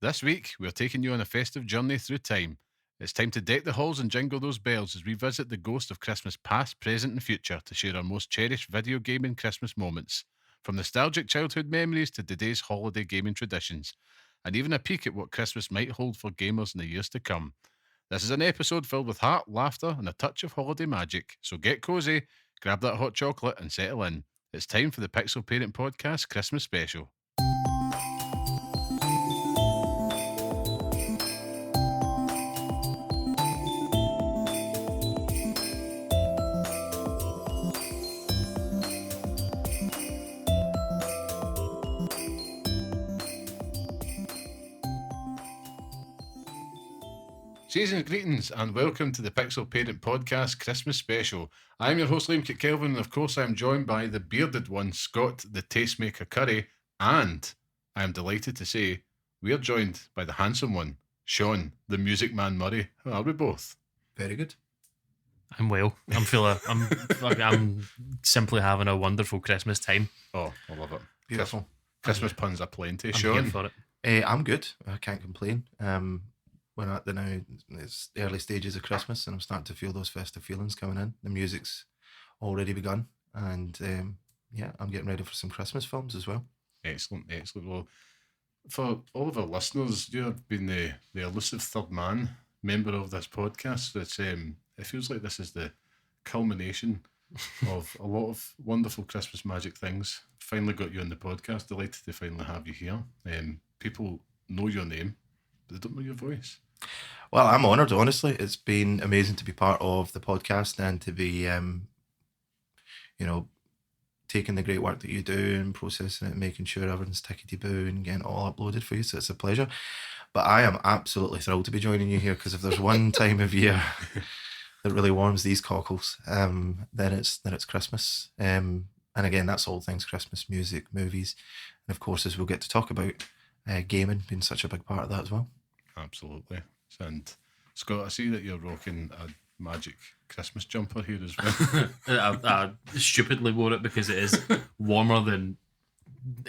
This week, we're taking you on a festive journey through time. It's time to deck the halls and jingle those bells as we visit the ghost of Christmas past, present, and future to share our most cherished video gaming Christmas moments. From nostalgic childhood memories to today's holiday gaming traditions, and even a peek at what Christmas might hold for gamers in the years to come. This is an episode filled with heart, laughter, and a touch of holiday magic. So get cozy, grab that hot chocolate, and settle in. It's time for the Pixel Parent Podcast Christmas Special. Season's greetings and welcome to the Pixel Parent Podcast Christmas Special. I'm your host Liam Kelvin, and of course I'm joined by the bearded one, Scott the Tastemaker Curry, and I am delighted to say we are joined by the handsome one, Sean the Musicman Murray. How are we both? Very good. I'm well. I'm simply having a wonderful Christmas time. Oh, I love it. Beautiful. Christmas puns aplenty. I'm Sean? here for it. I'm good. I can't complain. We're at it's the early stages of Christmas and I'm starting to feel those festive feelings coming in. The music's already begun and I'm getting ready for some Christmas films as well. Excellent. Well, for all of our listeners, you have been the elusive third man member of this podcast. It feels like this is the culmination of a lot of wonderful Christmas magic things. Finally got you on the podcast. Delighted to finally have you here. People know your name, but they don't know your voice. Well, I'm honoured, honestly. It's been amazing to be part of the podcast and to be, taking the great work that you do and processing it and making sure everything's tickety-boo and getting it all uploaded for you. So it's a pleasure. But I am absolutely thrilled to be joining you here because if there's one time of year that really warms these cockles, then it's Christmas. And again, that's all things Christmas, music, movies. And of course, as we'll get to talk about, gaming being such a big part of that as well. Absolutely. And Scott, I see that you're rocking a magic Christmas jumper here as well. I stupidly wore it because it is warmer than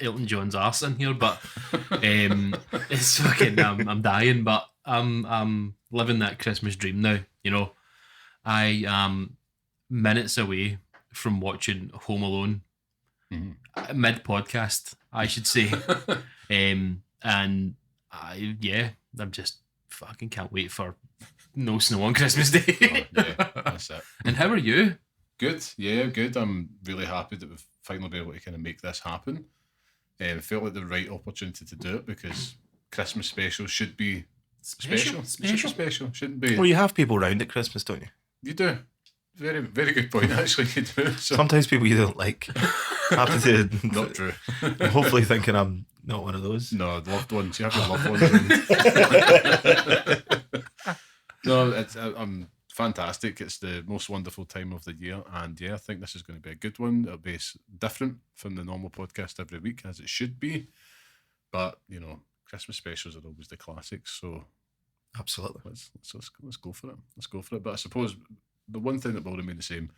Elton John's arse in here, but it's fucking. I'm dying, but I'm living that Christmas dream now. You know, I am minutes away from watching Home Alone mid podcast, I should say, and I'm just fucking can't wait for no snow on Christmas Day. Oh, yeah, that's it. And how are you? Good. Yeah, good. I'm really happy that we've finally been able to kind of make this happen. It felt like the right opportunity to do it because Christmas special should be special. Special. Shouldn't be. Well, you have people round at Christmas, don't you? You do. Very, very good point, actually. You do. So. Sometimes people you don't like happen to... Not true. I'm hopefully thinking I'm not one of those. No, loved ones. You have your loved ones. No, I'm fantastic. It's the most wonderful time of the year. And yeah, I think this is going to be a good one. It'll be different from the normal podcast every week, as it should be. But, Christmas specials are always the classics. So Absolutely. Let's go for it. Let's go for it. But I suppose the one thing that will remain the same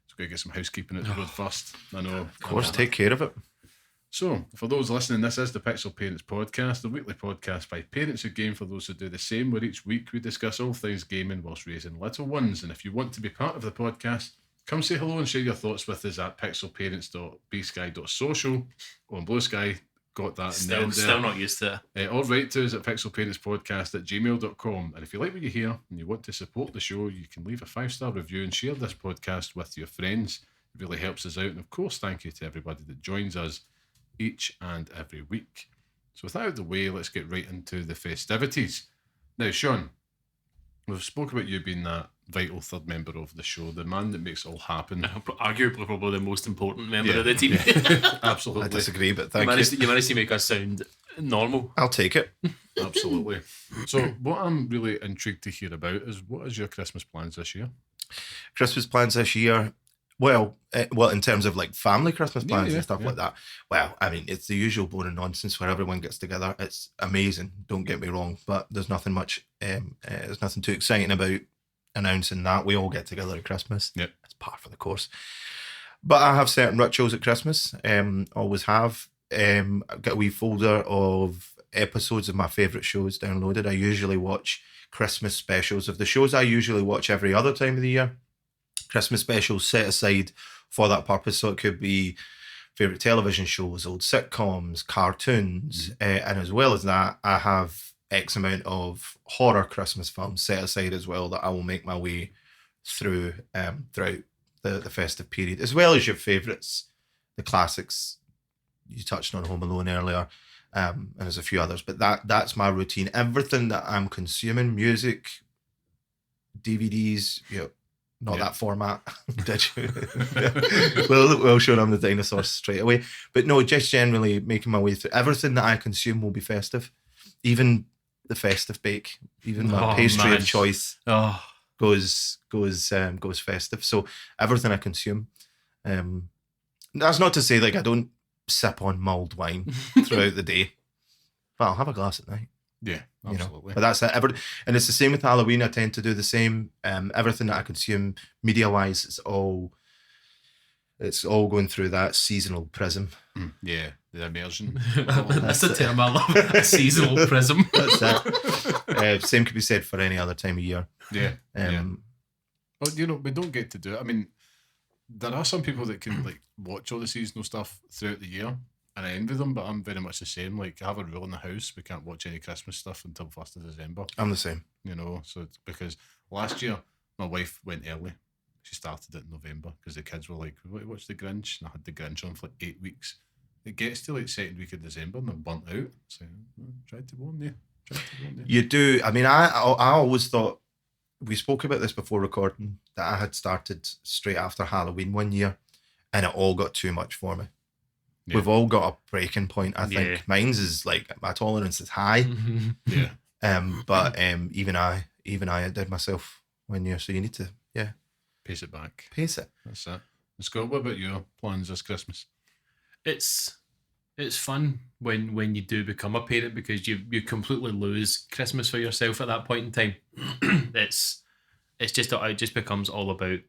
is we've got to get some housekeeping at the road first. I know. Of course, take care of it. So, for those listening, this is the Pixel Parents Podcast, the weekly podcast by parents who game for those who do the same, where each week we discuss all things gaming whilst raising little ones. And if you want to be part of the podcast, come say hello and share your thoughts with us at pixelparents.bsky.social or on Blue Sky. Got that. Still not used to it. Or write to us at pixelparentspodcast@gmail.com. And if you like what you hear and you want to support the show, you can leave a 5-star review and share this podcast with your friends. It really helps us out. And of course, thank you to everybody that joins us each and every week. So with that out of the way, let's get right into the festivities. Now, Sean, we've spoke about you being that vital third member of the show, the man that makes it all happen. Arguably, probably the most important member of the team. Absolutely. I disagree, but thank you. You managed to make us sound normal. I'll take it. Absolutely. So what I'm really intrigued to hear about is what is your Christmas plans this year? Christmas plans this year? Well, in terms of like family Christmas plans and stuff like that. Well, I mean, it's the usual boring nonsense where everyone gets together. It's amazing. Don't get me wrong, but there's nothing much. There's nothing too exciting about announcing that we all get together at Christmas. Yep. It's par for the course. But I have certain rituals at Christmas. Always have. I've got a wee folder of episodes of my favourite shows downloaded. I usually watch Christmas specials of the shows I usually watch every other time of the year. Christmas specials set aside for that purpose. So it could be favourite television shows, old sitcoms, cartoons, and as well as that, I have X amount of horror Christmas films set aside as well that I will make my way through throughout the festive period, as well as your favourites, the classics. You touched on Home Alone earlier, and there's a few others, but that's my routine. Everything that I'm consuming, music, DVDs, not that format. Did you? we'll show them the dinosaurs straight away. But no, just generally making my way through. Everything that I consume will be festive. Even the festive bake, even my pastry of choice goes festive. So everything I consume. That's not to say like I don't sip on mulled wine throughout the day, but I'll have a glass at night. Yeah, absolutely. But that's it. And it's the same with Halloween. I tend to do the same. Everything that I consume media-wise, it's all going through that seasonal prism. Yeah, the immersion. That's a term I love. A seasonal prism. That's it. Same could be said for any other time of year. Yeah. But we don't get to do it. I mean, there are some people that can like watch all the seasonal stuff throughout the year, and I envy them, but I'm very much the same. Like, I have a rule in the house: we can't watch any Christmas stuff until 1st of December. I'm the same. So it's because last year my wife went early. She started it in November because the kids were like, "Watch the Grinch," and I had the Grinch on for like 8 weeks. It gets to like second week of December and I'm burnt out. So tried to warn you. You do. I mean, I always thought, we spoke about this before recording, that I had started straight after Halloween one year and it all got too much for me. Yeah. We've all got a breaking point, I think. Yeah. Mine's is like, my tolerance is high. Yeah. But even I did myself one year. So you need to, pace it back. Pace it. That's it. Scott, what about your plans this Christmas? It's fun when you do become a parent, because you completely lose Christmas for yourself at that point in time. It just becomes all about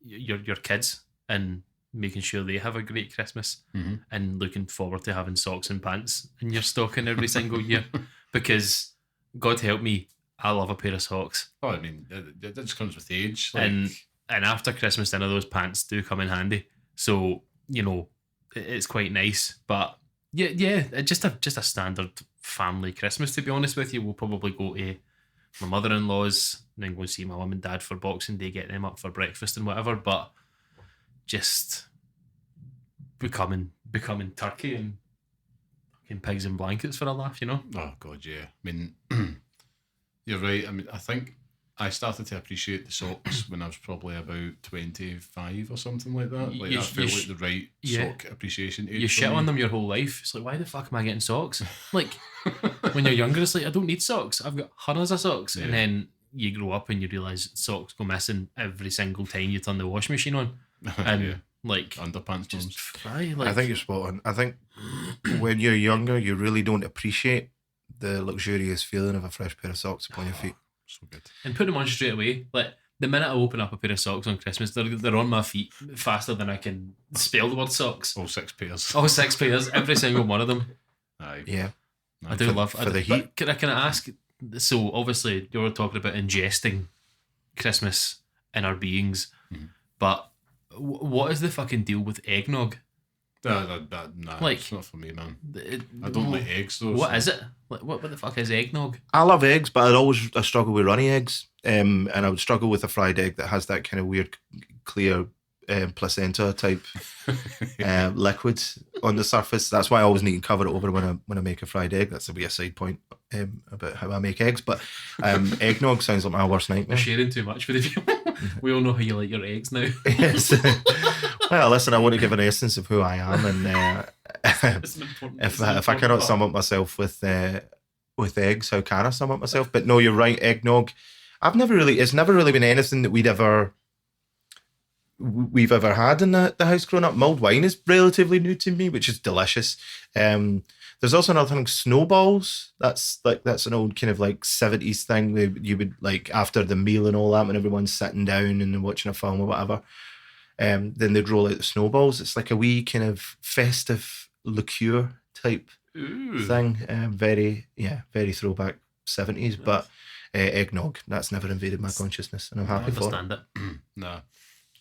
your kids and making sure they have a great Christmas, and looking forward to having socks and pants in your stocking every single year. Because God help me, I love a pair of socks. Oh, I mean, that just comes with age. And after Christmas dinner, those pants do come in handy. So it's quite nice. But yeah, just a standard family Christmas, to be honest with you. We'll probably go to my mother-in-law's and then go and see my mum and dad for Boxing Day, get them up for breakfast and whatever. But just becoming turkey and fucking pigs and blankets for a laugh, Oh God, yeah. I mean, you're right. I mean, I think I started to appreciate the socks when I was probably about 25 or something like that. Like, that felt like the right sock appreciation age. You shit on them your whole life. It's like, why the fuck am I getting socks? Like, when you're younger, it's like, I don't need socks. I've got hundreds of socks. Yeah. And then you grow up and you realise socks go missing every single time you turn the washing machine on. And like, underpants just fry. I think you're spot on. I think when you're younger, you really don't appreciate the luxurious feeling of a fresh pair of socks upon your feet. So good. And put them on straight away. Like, the minute I open up a pair of socks on Christmas, they're on my feet faster than I can spell the word socks. All 6 pairs. All 6 pairs, every single one of them. Aye. Yeah. I do love for the heat. Can I ask? So obviously you were talking about ingesting Christmas in our beings, but what is the fucking deal with eggnog? Nah, like, it's not for me, man. I don't like eggs though. What is it? Like, what the fuck is eggnog? I love eggs, but I struggle with runny eggs. And I would struggle with a fried egg that has that kind of weird, clear placenta type liquid on the surface. That's why I always need to cover it over when I make a fried egg. That's a wee side point about how I make eggs. But eggnog sounds like my worst nightmare. We're sharing too much with you. We all know how you like your eggs now. Yes. Well, listen, I want to give an essence of who I am, and if I cannot sum up myself with eggs, how can I sum up myself? But no, you're right. Eggnog. It's never really been anything that we've ever had in the house growing up. Mulled wine is relatively new to me, which is delicious. There's also another thing, snowballs. That's an old kind of like 70s thing where you would, like, after the meal and all that, when everyone's sitting down and watching a film or whatever, then they'd roll out the snowballs. It's like a wee kind of festive liqueur type Ooh. thing. Very throwback 70s, but eggnog, that's never invaded my consciousness, and I'm I happy for it. understand it. Nah.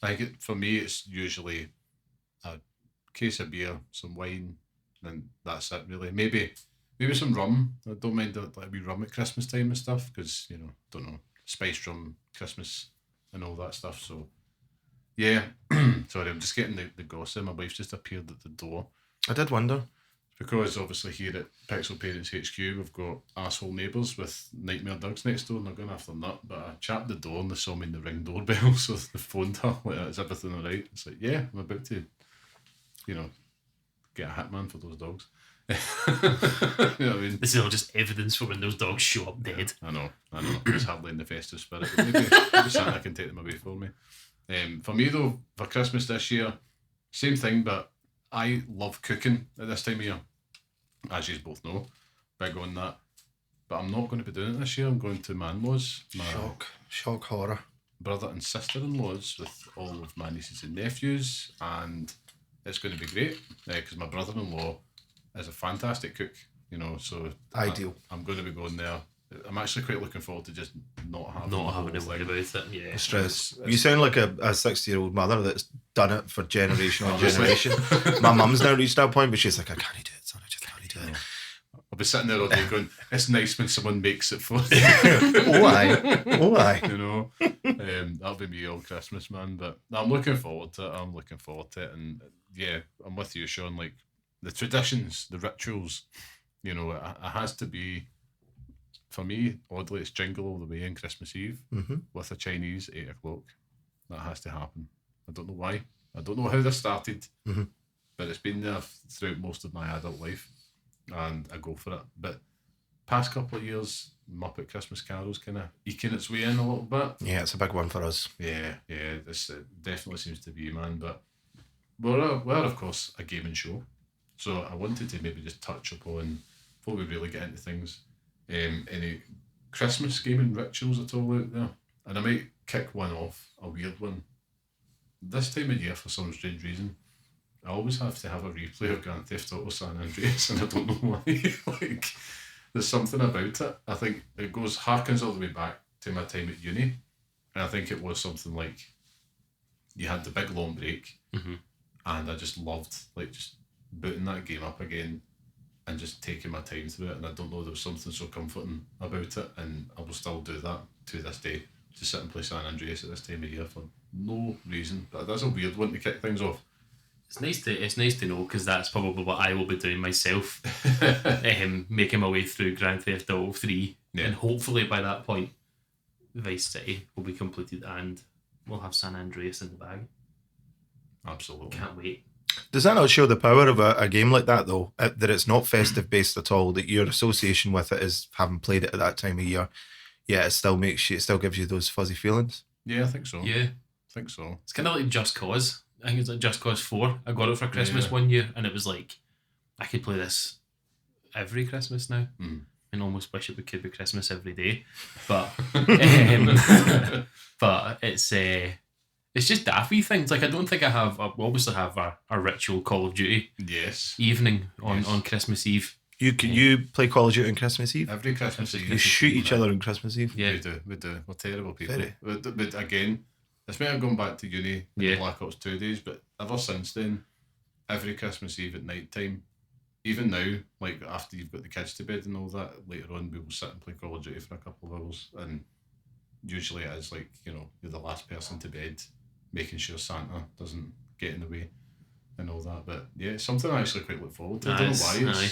I think for me, it's usually a case of beer, some wine, and that's it, really. Maybe some rum. I don't mind a wee rum at Christmas time and stuff, because, don't know, spiced rum, Christmas, and all that stuff. So, yeah. Sorry, I'm just getting the gossip. My wife's just appeared at the door. I did wonder. Because obviously here at Pixel Parents HQ, we've got asshole neighbours with nightmare dogs next door, and they're going after nut. But I chapped the door and they saw me in the ring doorbell, so they phoned her, like, is everything alright? It's like, yeah, I'm about to, get a hitman for those dogs. You know what I mean? This is all just evidence for when those dogs show up dead. I know. It's hardly in the festive spirit, but maybe Santa can take them away for me. For me though, for Christmas this year, same thing, but I love cooking at this time of year, as you both know, big on that. But I'm not going to be doing it this year. I'm going to my in-laws, my Shock horror. brother and sister-in-laws with all of my nieces and nephews, and it's going to be great because my brother-in-law is a fantastic cook, so Ideal. I'm going to be going there. I'm actually quite looking forward to just not having Not the having whole to worry thing. about it. Yeah. Stress. You sound like a 60-year-old mother that's done it for generation on Obviously. generation. My mum's now reached that point, but she's like, I can't do it, son. I just can't do it. I'll be sitting there all day going, it's nice when someone makes it for Oh, aye. That'll be me all Christmas, man. But I'm looking forward to it. And yeah, I'm with you, Sean. Like the traditions, the rituals, it has to be, for me, oddly, it's Jingle All the Way on Christmas Eve with a Chinese 8 o'clock. That has to happen. I don't know why. I don't know how this started, but it's been there throughout most of my adult life, and I go for it. But past couple of years, Muppet Christmas Carol's kind of eking its way in a little bit. Yeah, it's a big one for us. Yeah, this definitely seems to be, man. But we're of course a gaming show, so I wanted to maybe just touch upon, before we really get into things, any Christmas gaming rituals at all out there. And I might kick one off, a weird one. This time of year, for some strange reason, I always have to have a replay of Grand Theft Auto San Andreas, and I don't know why. Like, there's something about it. I think it harkens all the way back to my time at uni, and I think it was something like you had the big long break, and I just loved just booting that game up again and just taking my time through it. And I don't know, there was something so comforting about it, and I will still do that to this day, to sit and play San Andreas at this time of year for no reason. But that's a weird one to kick things off. It's nice to know, because that's probably what I will be doing myself, making my way through Grand Theft Auto 3, and hopefully by that point Vice City will be completed and we'll have San Andreas in the bag. Absolutely. Can't wait. Does that not show the power of a game like that, though? That it's not festive based at all, that your association with it is having played it at that time of year, it still gives you those fuzzy feelings? Yeah, I think so. Yeah. I think so. It's kind of like Just Cause. I think it's like Just Cause 4. I got it for Christmas one year, and it was like, I could play this every Christmas now. And almost wish it could be Christmas every day. But but it's just daffy things. Like, I don't think I obviously have a ritual Call of Duty evening on Christmas Eve. You play Call of Duty on Christmas Eve? Every Christmas Eve. You shoot each other on Christmas Eve? Yeah. We do. We're terrible people. Very. But again, this may have gone back to uni in the Black Ops 2 days, but ever since then, every Christmas Eve at night time, even now, like after you've got the kids to bed and all that, later on we will sit and play Call of Duty for a couple of hours, and usually it is like, you're the last person to bed, making sure Santa doesn't get in the way and all that. But yeah, it's something I actually quite look forward to. I don't know why.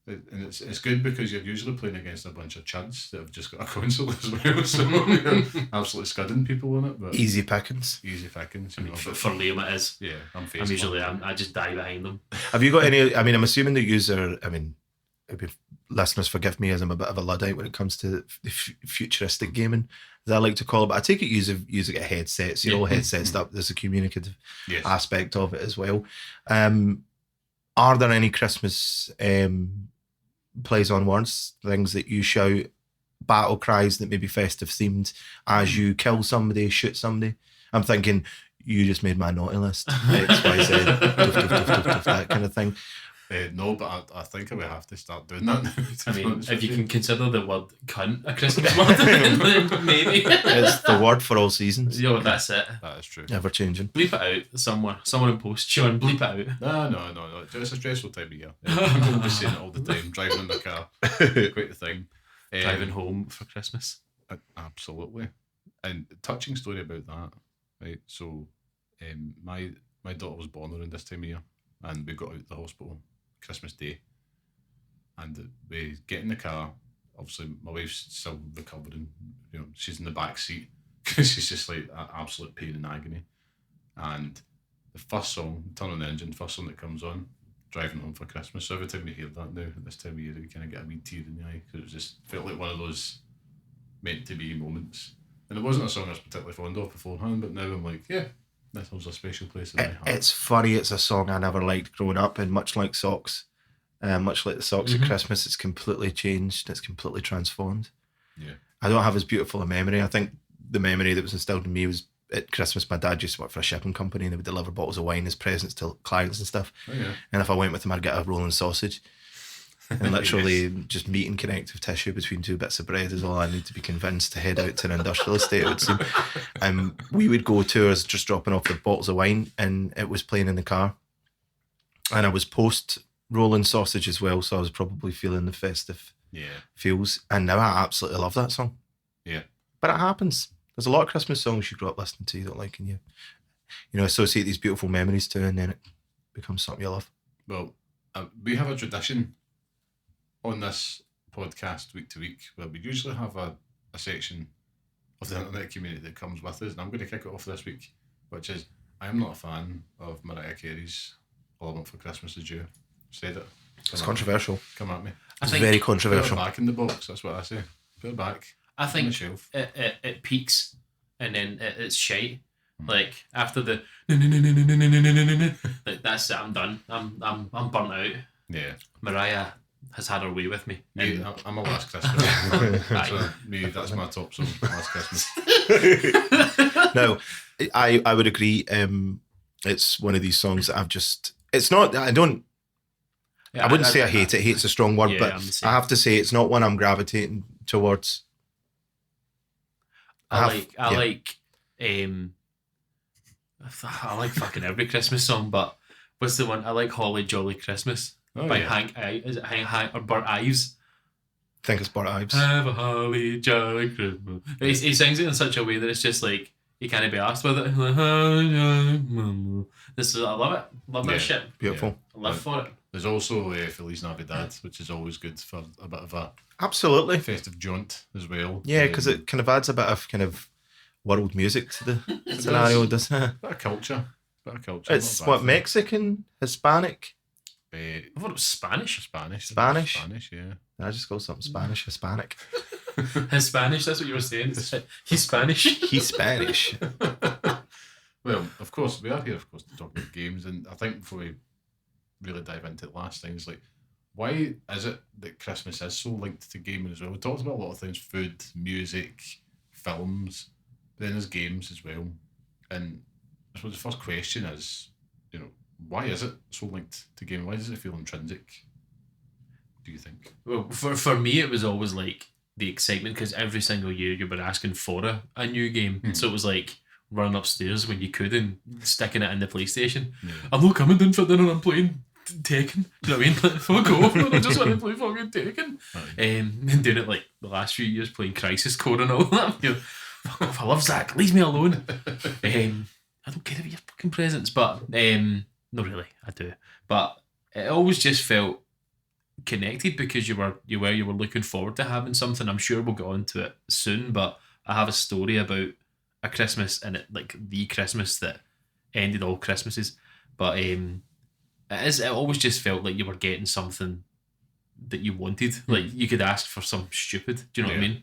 And it's good because you're usually playing against a bunch of chuds that have just got a console as well, so you're absolutely scudding people on it. But easy pickings. For Liam it is. Yeah, I just die behind them. Have you got any? I mean, I'm assuming that listeners forgive me as I'm a bit of a Luddite when it comes to the futuristic gaming, as I like to call it. But I take it you get headsets. You're all headsets up. There's a communicative aspect of it as well. Are there any Christmas plays on words, things that you shout, battle cries that may be festive themed as you kill somebody, shoot somebody? I'm thinking, you just made my naughty list, X, Y, Z, doof, doof, doof, doof, doof, that kind of thing. No, but I think I would have to start doing that now. I mean, if you can consider the word cunt a Christmas word, then maybe. It's the word for all seasons. Yo, that's it. That is true. Ever changing. Bleep it out somewhere. Someone in post, Sean, bleep it out. No. It's a stressful time of year. People will be saying it all the time, driving in the car. Quite the thing. Driving home for Christmas. Absolutely. And touching story about that, right? So, my daughter was born around this time of year, and we got out of the hospital Christmas Day, and we get in the car. Obviously, my wife's still recovering. You know, she's in the back seat because she's just like an absolute pain and agony. And the first song, turn on the engine, first song that comes on, driving home for Christmas. So every time you hear that now, at this time of year, you kind of get a wee tear in the eye because it just felt like one of those meant to be moments. And it wasn't a song I was particularly fond of beforehand, but now I'm like, yeah, this holds a special place in my heart. It's funny, it's a song I never liked growing up, and much like socks, much like the socks at Christmas, it's completely changed, it's completely transformed. Yeah. I don't have as beautiful a memory. I think the memory that was instilled in me was at Christmas, my dad used to work for a shipping company and they would deliver bottles of wine as presents to clients and stuff. Oh, yeah. And if I went with him, I'd get a rolling sausage. And literally Yes. just meat and connective tissue between two bits of bread is all I need to be convinced to head out to an industrial estate, it would seem. We would go to us just dropping off the bottles of wine and it was playing in the car. And I was post rolling sausage as well, so I was probably feeling the festive feels. And now I absolutely love that song. Yeah. But it happens. There's a lot of Christmas songs you grew up listening to you don't like, and you associate these beautiful memories to, and then it becomes something you love. Well, we have a tradition on this podcast week to week where we usually have a section of the internet community that comes with us, and I'm going to kick it off this week, which is I am not a fan of Mariah Carey's All I Want for Christmas Is You. Said it. It's controversial. Come at me. It's very Put it controversial. back in the box, that's what I say. Put it back. I On the think shelf. it peaks and then it's shite. Like after the like that's it. I'm done. I'm burnt out. Yeah. Mariah has had her way with me. Me, And I'm a Last Christmas. Aye. So me, that's my top song, Last Christmas. No, I would agree. It's one of these songs that I've just. It's not. I don't. I wouldn't say I hate it. Hate's a strong word, Yeah, but I'm the same. I have to say it's not one I'm gravitating towards. I like fucking every Christmas song, but what's the one? I like Holly Jolly Christmas by Hank. Is it Hank or Burt Ives? I think it's Bart Ives. Have a holly jolly Christmas. He sings it in such a way that it's just like you can't be asked with it. This is I love it. Love Yeah. that shit. Beautiful. I live for it. There's also Feliz Navidad, which is always good for a bit of a Absolutely. festive jaunt as well. Yeah, because it kind of adds a bit of kind of world music to the scenario, doesn't it? Bit of culture. It's Not bad what, for it. Mexican, Hispanic, I thought it was Spanish. Spanish. Spanish? Spanish, yeah. I just call something Spanish, Hispanic. His Spanish, that's what you were saying. He's Spanish. He's Spanish. Well, of course, we are here, of course, to talk about games, and I think before we really dive into the last things, like, why is it that Christmas is so linked to gaming as well? We talked about a lot of things: food, music, films. But then there's games as well. And I suppose the first question is, why is it so linked to gaming? Why does it feel intrinsic? Do you think? Well, for me, it was always like the excitement because every single year you were asking for a new game. So it was like running upstairs when you could and sticking it in the PlayStation. Yeah. I'm not coming down for dinner, I'm playing Taken. Do you know what I mean? Like, fuck off, man. I just want to play fucking Taken. And doing it like the last few years playing Crisis Core and all that. Fuck off, I love Zach, leave me alone. I don't care about your fucking presents, but not really, I do. But it always just felt connected because you were looking forward to having something. I'm sure we'll get on to it soon, but I have a story about a Christmas and like the Christmas that ended all Christmases. But it always just felt like you were getting something that you wanted. Like you could ask for something stupid. Do you know what I mean?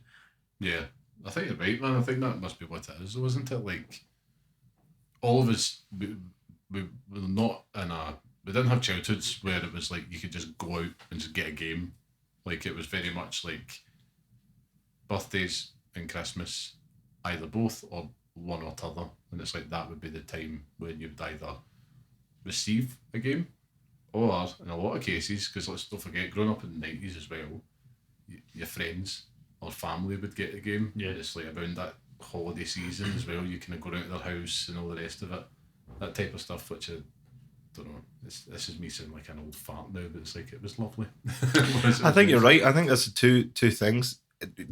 Yeah, I think you're right, man. I think that must be what it is, though, isn't it? Like, all of us, we were not we didn't have childhoods where it was like you could just go out and just get a game. Like, it was very much like birthdays and Christmas, either both or one or t'other. And it's like that would be the time when you would either receive a game Or in a lot of cases, because let's don't forget, growing up in the 90s as well, your friends or family would get the game. Yeah. It's like around that holiday season as well. You kind of go out to their house and all the rest of it. That type of stuff, which I don't know. This is me sounding like an old fart now, but it's like it was lovely. I think you're right. I think there's two things.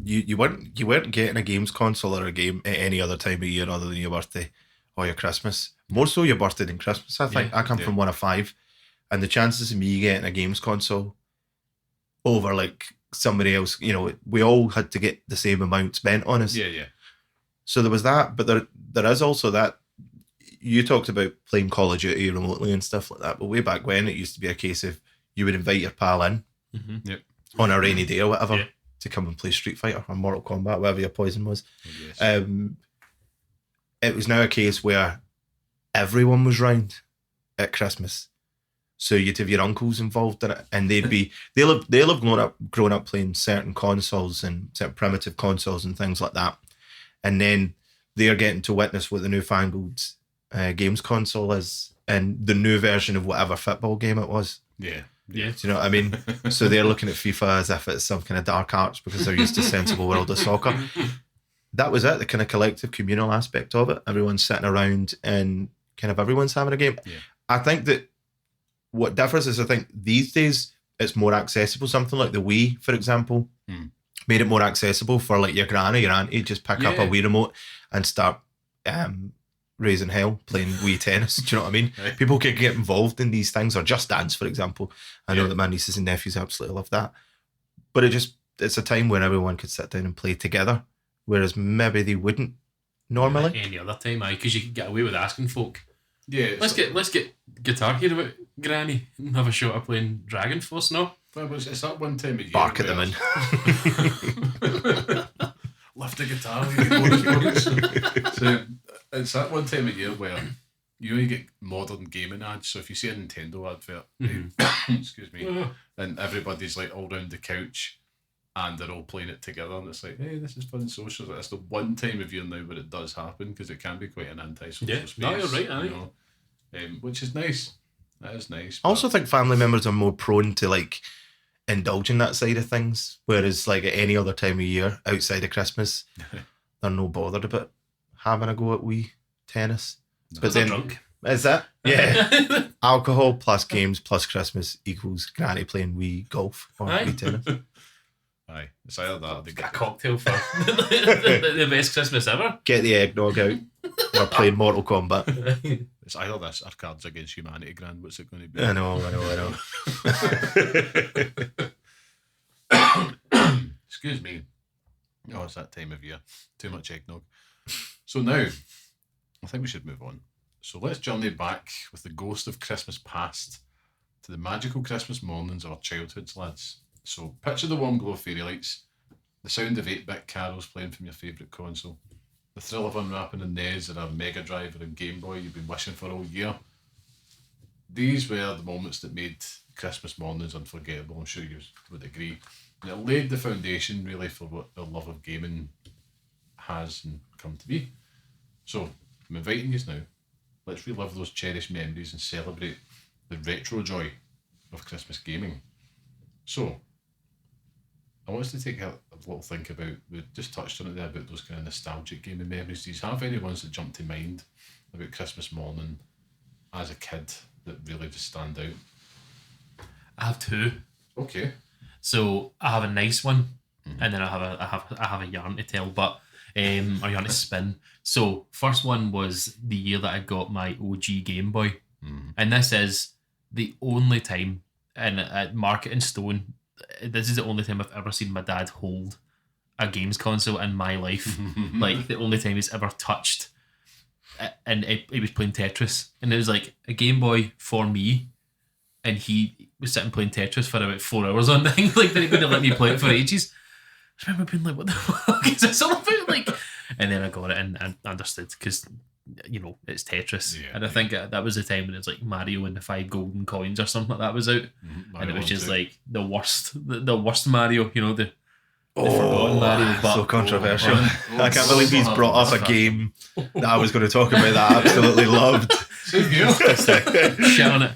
You weren't getting a games console or a game at any other time of year other than your birthday or your Christmas. More so your birthday than Christmas. I think I come from one of five, and the chances of me getting a games console over like somebody else, we all had to get the same amount spent on us. Yeah. So there was that, but there is also that. You talked about playing Call of Duty remotely and stuff like that, but way back when it used to be a case of you would invite your pal in on a rainy day or whatever to come and play Street Fighter or Mortal Kombat, whatever your poison was. Yes. It was now a case where everyone was round at Christmas. So you'd have your uncles involved in it, and they'll have grown up playing certain consoles and certain primitive consoles and things like that, and then they're getting to witness what the newfangled games console is and the new version of whatever football game it was. Yeah. Do you know what I mean? So they're looking at FIFA as if it's some kind of dark arts because they're used to sensible world of soccer. That was it, the kind of collective communal aspect of it. Everyone's sitting around and kind of everyone's having a game. Yeah. I think that what differs is I think these days it's more accessible. Something like the Wii, for example, made it more accessible for like your granny, your auntie, just pick up a Wii remote and start raising hell playing Wii tennis. Do you know what I mean? Right. People can get involved in these things, or Just Dance, for example. I know that my nieces and nephews absolutely love that. But it's a time when everyone could sit down and play together, whereas maybe they wouldn't normally. Any other time, because you could get away with asking folk. Yeah. Let's get Guitar Hero about Granny and have a shot at playing Dragon Force now. It's that one time of year. Bark at them in. Lift the guitar. So it's that one time of year where you get modern gaming ads. So if you see a Nintendo advert, excuse me, and everybody's like all round the couch and they're all playing it together, and it's like, hey, this is fun social. It's the one time of year now where it does happen, because it can be quite an anti-social space. No, you're right, aye. Which is nice. That is nice. I also think family members are more prone to like indulge in that side of things, whereas like at any other time of year outside of Christmas, they're no bothered about having a go at Wii tennis. No. But then drunk. Is that? Yeah. Alcohol plus games plus Christmas equals granny playing Wii golf or Aye. Wii tennis. Aye, it's either that or they A get cocktail for the best Christmas ever. Get the eggnog out. We're playing Mortal Kombat. It's either this or Cards Against Humanity, Grand. What's it going to be? I know. Excuse me. Oh, it's that time of year. Too much eggnog. So now, I think we should move on. So let's journey back with the ghost of Christmas past to the magical Christmas mornings of our childhoods, lads. So picture the warm glow of fairy lights, the sound of 8-bit carols playing from your favourite console, the thrill of unwrapping a NES or a Mega Drive or a Game Boy you've been wishing for all year. These were the moments that made Christmas mornings unforgettable. I'm sure you would agree. And it laid the foundation really for what the love of gaming has and come to be. So I'm inviting you now. Let's relive those cherished memories and celebrate the retro joy of Christmas gaming. So I want us to take a little think about, we just touched on it there, about those kind of nostalgic gaming memories. Do you have any ones that jump to mind about Christmas morning as a kid that really just stand out? I have two. Okay. So I have a nice one, and then I have a yarn to tell, but or yarn to spin. So first one was the year that I got my OG Game Boy, and this is the only time, and at Market and Stone, this is the only time I've ever seen my dad hold a games console in my life. Like the only time he's ever touched, and he was playing Tetris, and it was like a Game Boy for me. And he was sitting playing Tetris for about 4 hours on the thing. Like, they wouldn't let me play it for ages. I remember being like, what the fuck is this all about? Like, and then I got it and understood, because, it's Tetris. Yeah, and I think that was the time when it was like Mario and the 5 golden coins or something like that was out. And it was just like the worst Mario, the forgotten Mario. But so controversial. I can't believe he's brought up a game that I was going to talk about that I absolutely loved. Same here. Shit on it.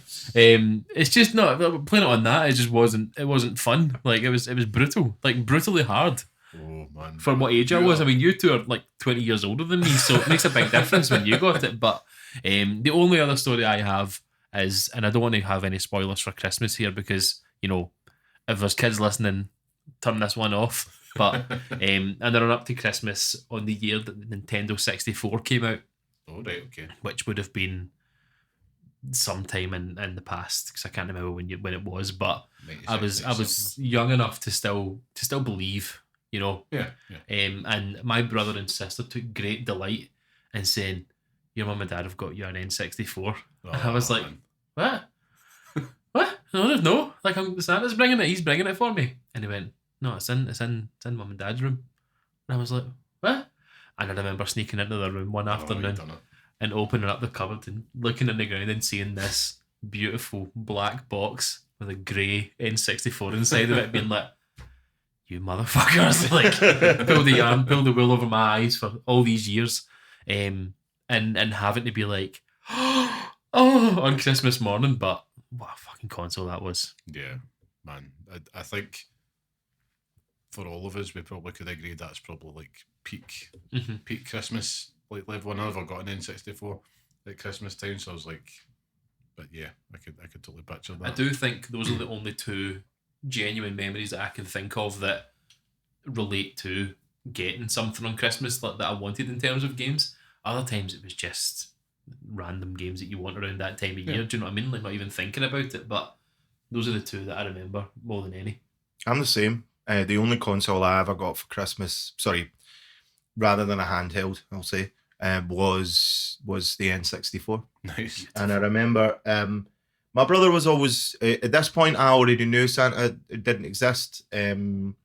It's just not playing it on that. It just wasn't. It wasn't fun. Like it was brutal. Like brutally hard Oh man. for what age I was. I mean, you two are like 20 years older than me, so it makes a big difference when you got it. But the only other story I have is, and I don't want to have any spoilers for Christmas here because if there's kids listening, turn this one off. But and they're up to Christmas on the year that the Nintendo 64 came out, Oh right, okay. which would have been sometime in the past because I can't remember when it was, but I 96, was young enough to still believe, Yeah, yeah. and my brother and sister took great delight in saying, "Your mum and dad have got you an N64." And I was like, man. "What? What? No, like Santa's bringing it. He's bringing it for me." And he went, "No, it's in mum and dad's room." And I was like, "What?" And I remember sneaking into their room one Oh, afternoon you've done it. and opening up the cupboard and looking in the ground and seeing this beautiful black box with a grey N64 inside of it, being like, "You motherfuckers!" Like pulled the wool over my eyes for all these years, and having to be like, "Oh," on Christmas morning. But what a fucking console that was. Yeah, man. I think for all of us, we probably could agree that's probably like peak Christmas. Like, everyone ever got an N64 at Christmas time, so I was like, but yeah, I could totally picture that. I do think those are the only two genuine memories that I can think of that relate to getting something on Christmas that I wanted in terms of games. Other times it was just random games that you want around that time of year. Yeah. Do you know what I mean? Like not even thinking about it, but those are the two that I remember more than any. I'm the same. The only console I ever got for Christmas, rather than a handheld, I'll say, was the N64. Nice. And I remember my brother was always, at this point, I already knew Santa didn't exist. I don't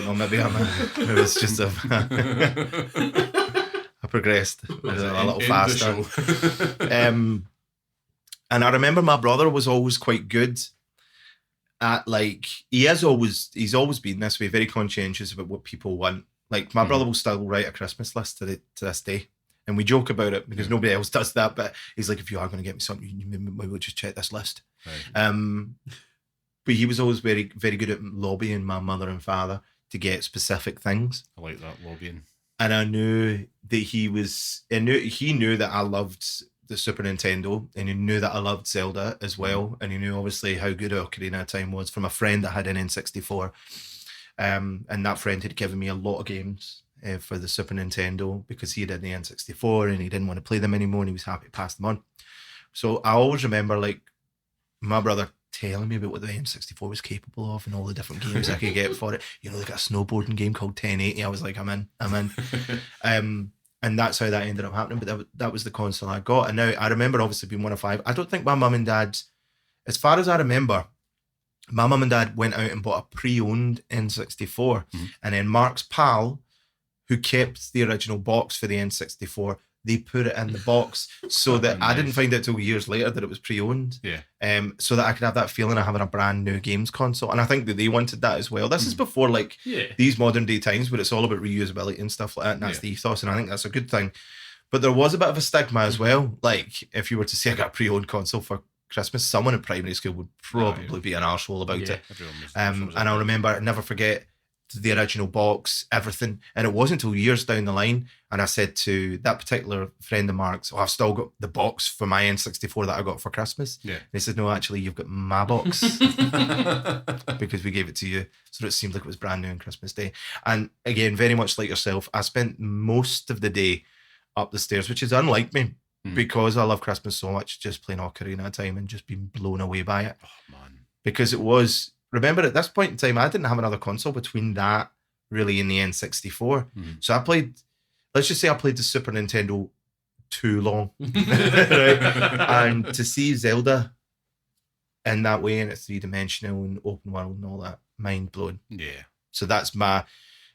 know, maybe it was just I progressed a little faster. And I remember my brother was always quite good at, like, he's always been this way, very conscientious about what people want. Like, my brother will still write a Christmas list to this day. And we joke about it because nobody else does that. But he's like, if you are going to get me something, you maybe just check this list. Right. But he was always very, very good at lobbying my mother and father to get specific things. I like that lobbying. And I knew that he knew that I loved the Super Nintendo, and he knew that I loved Zelda as well. And he knew obviously how good Ocarina of Time was from a friend that had an N64. And that friend had given me a lot of games for the Super Nintendo because he had the N64 and he didn't want to play them anymore and he was happy to pass them on. So I always remember, like, my brother telling me about what the N64 was capable of and all the different games I could get for it. They got a snowboarding game called 1080. I was like, I'm in. And that's how that ended up happening. But that was the console I got. And now I remember obviously being one of five. I don't think my mum and dad, as far as I remember, my mum and dad went out and bought a pre-owned N64. And then Mark's pal, who kept the original box for the N64, they put it in the box so that I didn't find out till years later that it was pre-owned. Yeah. So that I could have that feeling of having a brand new games console. And I think that they wanted that as well. This is before, like, these modern day times where it's all about reusability and stuff like that. And that's the ethos. And I think that's a good thing. But there was a bit of a stigma as well. Like, if you were to say I got a pre-owned console for Christmas, someone in primary school would probably be an arsehole about it. And I'll remember, I'll never forget the original box, everything. And it wasn't until years down the line, and I said to that particular friend of Mark's, I've still got the box for my N64 that I got for Christmas. Yeah. And he said, no, actually, you've got my box because we gave it to you. So it seemed like it was brand new on Christmas Day. And again, very much like yourself, I spent most of the day up the stairs, which is unlike me because I love Christmas so much, just playing Ocarina of Time and just being blown away by it. Oh, man. Because it was... Remember, at this point in time, I didn't have another console between that, really, and the N64. So I played, let's just say I played the Super Nintendo too long. Right? And to see Zelda in that way, and it's three-dimensional and open world and all that, mind-blowing. Yeah. So that's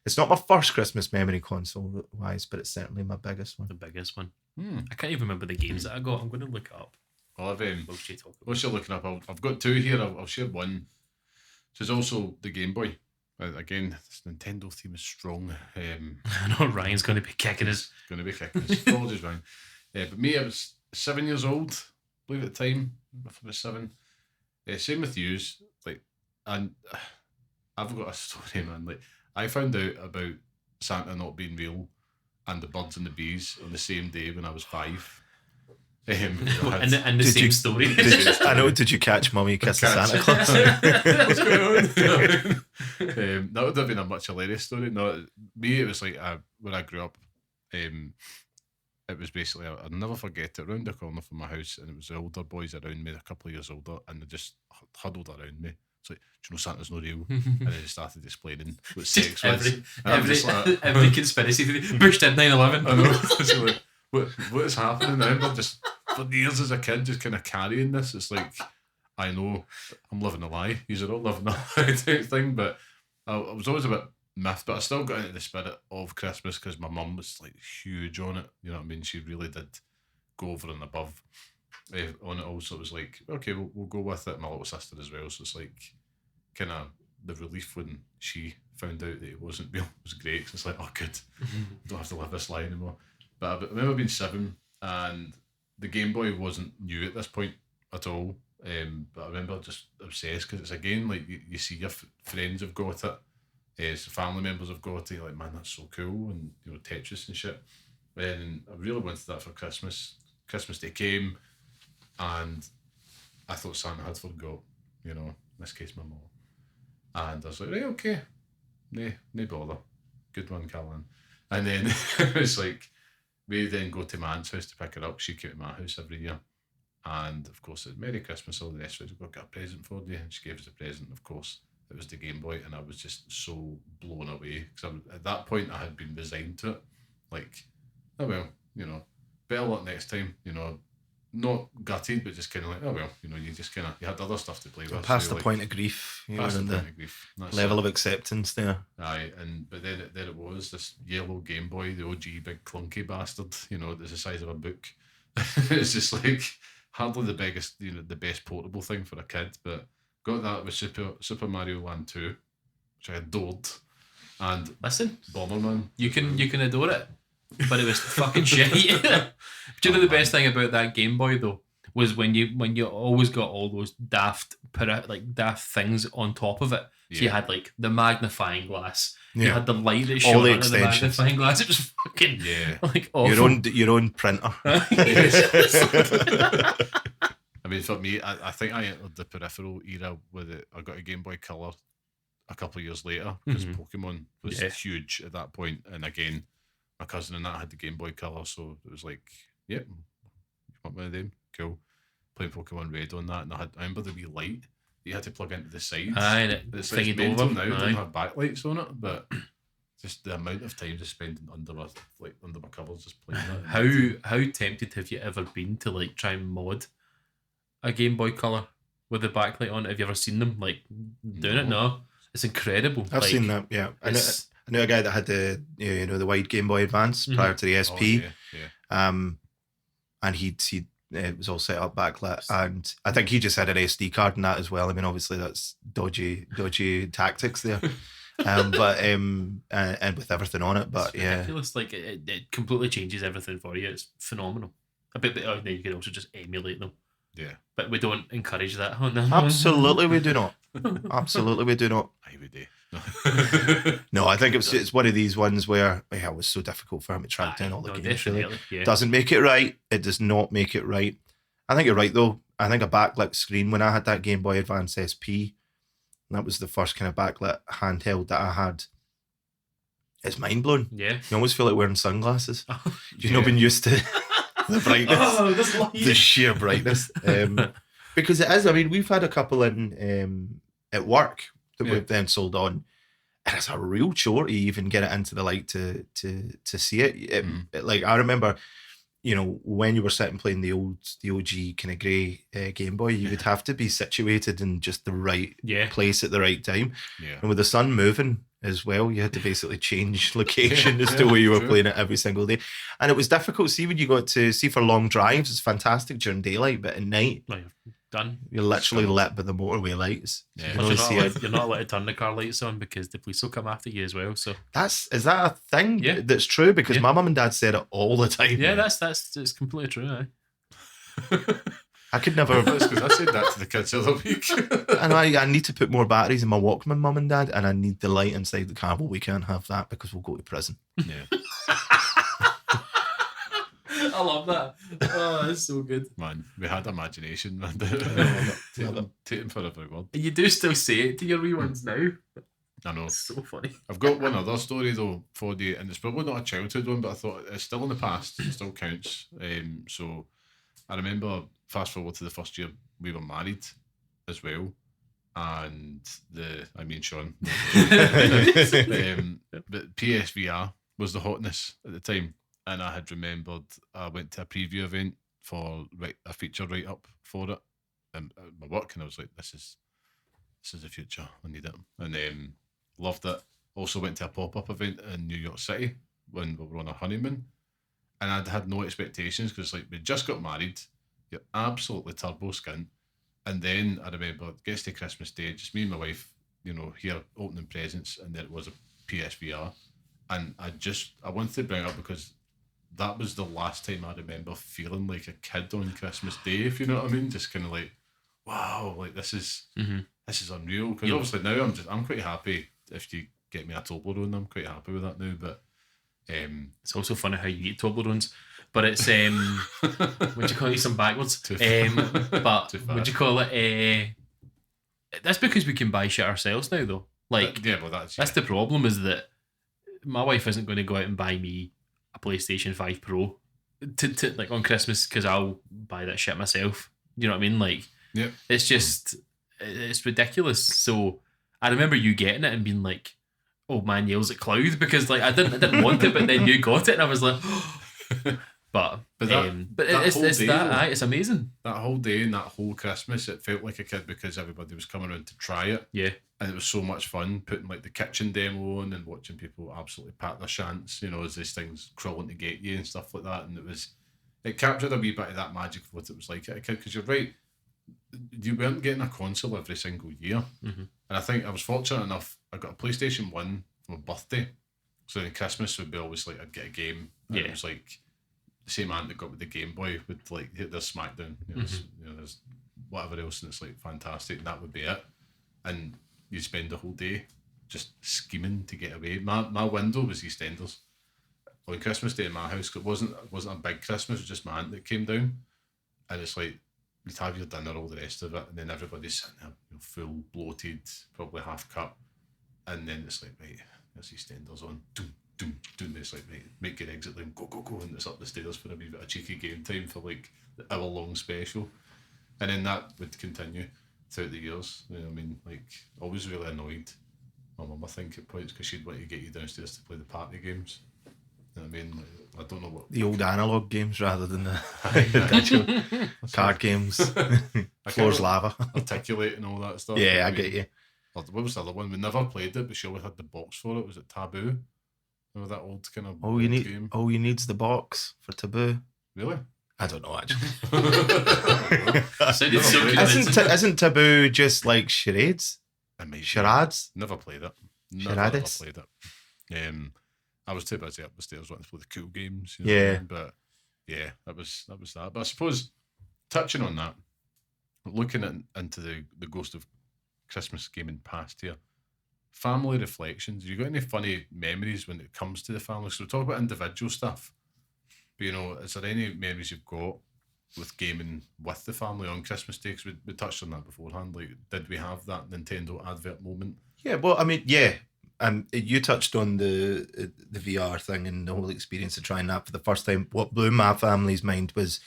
it's not my first Christmas memory console-wise, but it's certainly my biggest one. The biggest one. I can't even remember the games that I got. I'm going to look it up. Well, Whilst you talk about whilst you're looking up, I've got two here. I'll share one. Which is also the Game Boy. Again, this Nintendo theme is strong. I know Ryan's going to be kicking his... Going to be kicking his. Apologies, Ryan. But me, it was 7 years old, I believe at the time, if I was 7. Same with yous, like, and I've got a story, man. Like, I found out about Santa not being real and the birds and the bees on the same day when I was 5. I had- And the Did same you- story. I know. Did you catch Mummy kissing Catch. Santa Claus? What's going on? That would have been a much hilarious story. No, me, it was like when I grew up, it was basically, I'll never forget it, round the corner from my house, and it was the older boys around me, a couple of years older, and they just huddled around me. It's like, do you know Santa's not real? And they started explaining what sex was. And I'm just like, every conspiracy theory pushed in 9/11. I know. It's like, what is happening? I remember just for years as a kid just kind of carrying this. It's like, I know I'm living a lie. These are all living a lie type thing. But I was always a bit miffed, but I still got into the spirit of Christmas because my mum was like huge on it. You know what I mean? She really did go over and above on it. Also, it was like, okay, we'll go with it. My little sister as well. So it's like kind of the relief when she found out that it wasn't real was great. Cause it's like, oh, good, don't have to live this lie anymore. But I remember being 7 and the Game Boy wasn't new at this point at all. But I remember just obsessed because it's again like you see your friends have got it, so family members have got it. You're like, man, that's so cool, and you know Tetris and shit. And I really wanted that for Christmas. Christmas Day came, and I thought Santa had forgot. You know, in this case, my mom. And I was like, right, okay, no bother. Good one, Caroline. And then it was like, we then go to my aunt's house to pick her up. She came to my house every year. And of course, it's Merry Christmas, all the rest of it. We've got a present for you. And she gave us a present, of course. It was the Game Boy. And I was just so blown away. Because at that point, I had been resigned to it. Like, oh well, you know, better luck next time. You know, not gutted, but just kind of like, oh well, you know, you just kind of, you had other stuff to play with. Past so the like, point of grief. You past were the in point the of grief. That's level it. of acceptance there. Aye, but then it was this yellow Game Boy, the OG big clunky bastard. You know, it's the size of a book. It's just like hardly the biggest, you know, the best portable thing for a kid. But got that with Super Mario Land 2, which I adored, and Listen, Bomberman. you can adore it, but it was fucking shit. Do you know the best thing about that Game Boy though was when you always got all those daft things on top of it. So you Yeah. had like the magnifying glass. You Yeah. had the light that All shone the under the extensions. magnifying glass. It was fucking Yeah. like awful. Your own printer. I mean, for me, I think I entered the peripheral era with it. I got a Game Boy Color a couple of years later because Mhm. Pokemon was Yeah. huge at that point. And again, my cousin and that had the Game Boy Color, so it was like, yep, you want one of them? Cool. Playing Pokemon Red on that, and I remember the wee light that you had to plug into the sides. Aye, and it It's thingied mental over. now. It Aye. doesn't have backlights on it, but just the amount of time just spending under my covers just playing that. How tempted have you ever been to like try and mod a Game Boy Color with the backlight on it? Have you ever seen them like doing it? No, it's incredible. I've Like, seen that. Yeah, I it's- knew a guy that had the the wide Game Boy Advance Mhm. prior to the Oh, SP. yeah. And it was all set up backlit, and I think he just had an SD card in that as well. I mean, obviously that's dodgy tactics there, and with everything on it. But It's yeah, ridiculous. Like it completely changes everything for you. It's phenomenal. I bet that you can also just emulate them, Yeah. but we don't encourage that. Oh, no. absolutely we do not. Absolutely we do not. I would do. No, I think it's one of these ones where it was so difficult for him to track down all the No, games. Really, definitely. Yeah. doesn't make it right. It does not make it right. I think you're right though. I think a backlit screen, when I had that Game Boy Advance SP, that was the first kind of backlit handheld that I had. It's mind blowing. Yeah. You almost feel like wearing sunglasses. You've Yeah. not been used to the brightness, Oh, this light. the sheer brightness. Because it is. I mean, we've had a couple in at work that Yeah. we've then sold on, and it's a real chore to even get it into the light to see it. Like I remember, when you were sitting playing the OG kind of grey Game Boy, you would have to be situated in just the right Yeah. place at the right time. Yeah. And with the sun moving as well, you had to basically change location as to where you were True. playing it every single day. And it was difficult. See, when you got to see for long drives, it's fantastic during daylight, but at night, No, you're done. you're literally Sure. lit by the motorway lights. So Yeah. you can Plus, only see it. you're not allowed to turn the car lights on because the police will come after you as well. So Is that a thing Yeah. that's true? Because Yeah. my mum and dad said it all the time. yeah, that's it's completely true. Aye. I could never. That's because I said that to the kids the other week. And I need to put more batteries in my Walkman, Mum and Dad, and I need the light inside the car. Well, we can't have that because we'll go to prison. Yeah, I love that. Oh, that's so good. man, we had imagination, man. Take them for every word. You do still say it to your wee ones now. I know. It's so funny. I've got one other story though for you, and it's probably not a childhood one, but I thought it's still in the past. It still counts. So I remember, fast forward to the first year we were married as well, and Sean. But PSVR was the hotness at the time, and I had remembered I went to a preview event for a feature write up for it, and at my work, and I was like, this is the future. I need it, and loved it. Also went to a pop-up event in New York City when we were on a honeymoon, and I'd had no expectations because like we just got married, you're absolutely turbo skint, and then I remember it gets to Christmas Day, just me and my wife, here opening presents, and then it was a PSVR, and I wanted to bring it up because that was the last time I remember feeling like a kid on Christmas Day, if you know what I mean, just kind of like, wow, like this is unreal. Because obviously now I'm quite happy if you get me a Toblerone. I'm quite happy with that now. But it's also funny how you eat Toblerones, but it's would you call it some backwards? But Too would you fast. call it? That's because we can buy shit ourselves now, though. Like that's the problem, is that my wife isn't going to go out and buy me a PlayStation 5 Pro to like on Christmas because I'll buy that shit myself. You know what I mean? Like. Yeah. It's just, it's ridiculous. So I remember you getting it and being like, oh, my nails at Cloud, because like I didn't want it, but then you got it and I was like, but it's amazing. That whole day and that whole Christmas, it felt like a kid because everybody was coming around to try it. Yeah. And it was so much fun putting like the kitchen demo on and watching people absolutely pat their shants, as these things crawling to get you and stuff like that. And it captured a wee bit of that magic of what it was like as a kid, because you're right, you weren't getting a console every single year. Mm-hmm. And I think I was fortunate enough, I got a PlayStation 1 for my birthday. So then Christmas would be always like, I'd get a game. And it was like the same aunt that got with the Game Boy would like hit their Smackdown. There's whatever else, and it's like fantastic. And that would be it. And you'd spend the whole day just scheming to get away. My window was EastEnders. On Christmas Day in my house, 'cause it wasn't a big Christmas, it was just my aunt that came down. And it's like, you'd have your dinner, all the rest of it, and then everybody's sitting there, full bloated, probably half cut, and then it's like, right, there's EastEnders on, doom, doom, doom. It's like, right, make your exit lane, go, go, go, and it's up the stairs for a wee bit of cheeky game time for like the hour-long special, and then that would continue throughout the years. You know what I mean? Like, always really annoyed my mum, I think, at points, because she'd want to get you downstairs to play the party games. You know what I mean? Like, I don't know what The old analog games rather than the digital card games. Floor's lava. articulate and all that stuff. Yeah, I mean, get you. What was the other one? We never played it, but she always had the box for it. Was it Taboo? Remember that old kind of All you need's the box for Taboo. Really? I don't know, actually. Sounded so convincing. Isn't Taboo just like charades? Charades? Never played it. Charades? Never played it. I was too busy up the stairs wanting to play the cool games. Yeah. But yeah, that was that. But I suppose, touching on that, looking into the ghost of Christmas gaming past here, family reflections. Have you got any funny memories when it comes to the family? So we talk about individual stuff, but is there any memories you've got with gaming with the family on Christmas Day? 'Cause we touched on that beforehand. Like, did we have that Nintendo advert moment? Yeah, well, I mean, yeah. You touched on the VR thing and the whole experience of trying that for the first time. What blew my family's mind was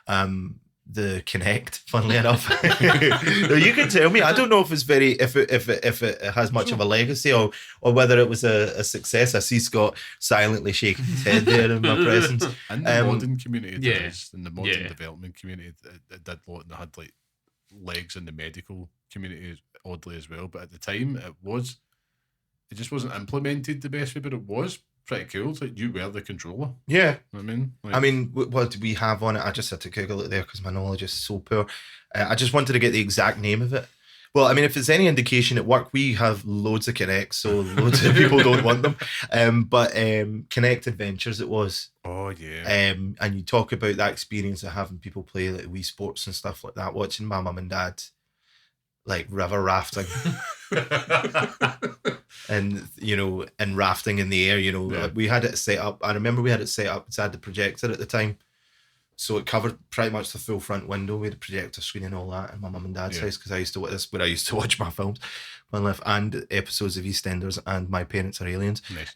the Kinect. Funnily enough, now, you can tell me. I don't know if it's if it has much of a legacy or whether it was a success. I see Scott silently shaking his head there in my presence. In the modern community, yeah. In the modern development community, it did lot, and it had like legs in the medical community, oddly as well. But at the time, it just wasn't implemented the best way, but it was pretty cool. It's like you were the controller. Yeah. You know what I mean? Like, I mean, what do we have on it? I just had to Google it there because my knowledge is so poor. I just wanted to get the exact name of it. Well, I mean, if it's any indication at work, we have loads of Kinects, so loads of people don't want them. But Kinect Adventures it was. Oh yeah. And you talk about that experience of having people play like Wii Sports and stuff like that, watching my mum and dad like river rafting and, you know, and rafting in the air, you know, Yeah. like we had it set up. I remember we had it set up. It had the projector at the time. So it covered pretty much the full front window. We had a projector screen and all that in my mum and dad's Yeah. house because I used to watch this where I used to watch my films when I left, and episodes of EastEnders and My Parents Are Aliens. Nice.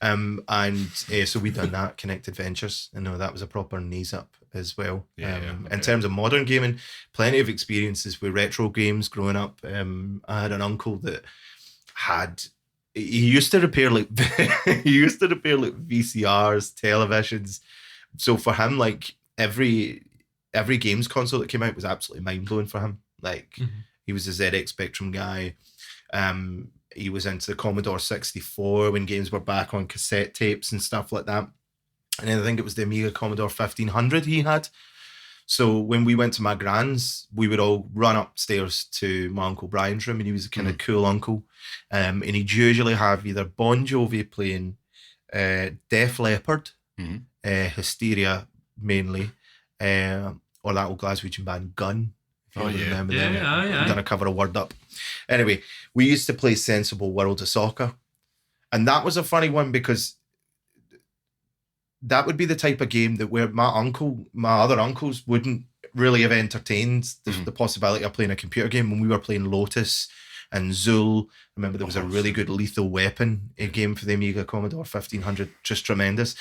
So we done that, Connect Adventures. And no, that was a proper knees up as well. Yeah, In okay. terms of modern gaming, plenty of experiences with retro games growing up. I had an uncle that he used to repair like VCRs, televisions. So for him, like every games console that came out was absolutely mind blowing for him. Like he was a ZX Spectrum guy. He was into the Commodore 64 when games were back on cassette tapes and stuff like that. And then I think it was the Amiga Commodore 1500 he had. So when we went to my grand's, we would all run upstairs to my Uncle Brian's room, and he was a kind of cool uncle. And he'd usually have either Bon Jovi playing, Def Leppard, Hysteria mainly, or that old Glaswegian band Gun. If you ever remember them. Yeah. I'm going to cover a word up. Anyway, we used to play Sensible World of Soccer. And that was a funny one because that would be the type of game that where my other uncles wouldn't really have entertained the possibility of playing a computer game. When we were playing Lotus and Zool, I remember there was a really good Lethal Weapon game for the Amiga Commodore 1500, just tremendous.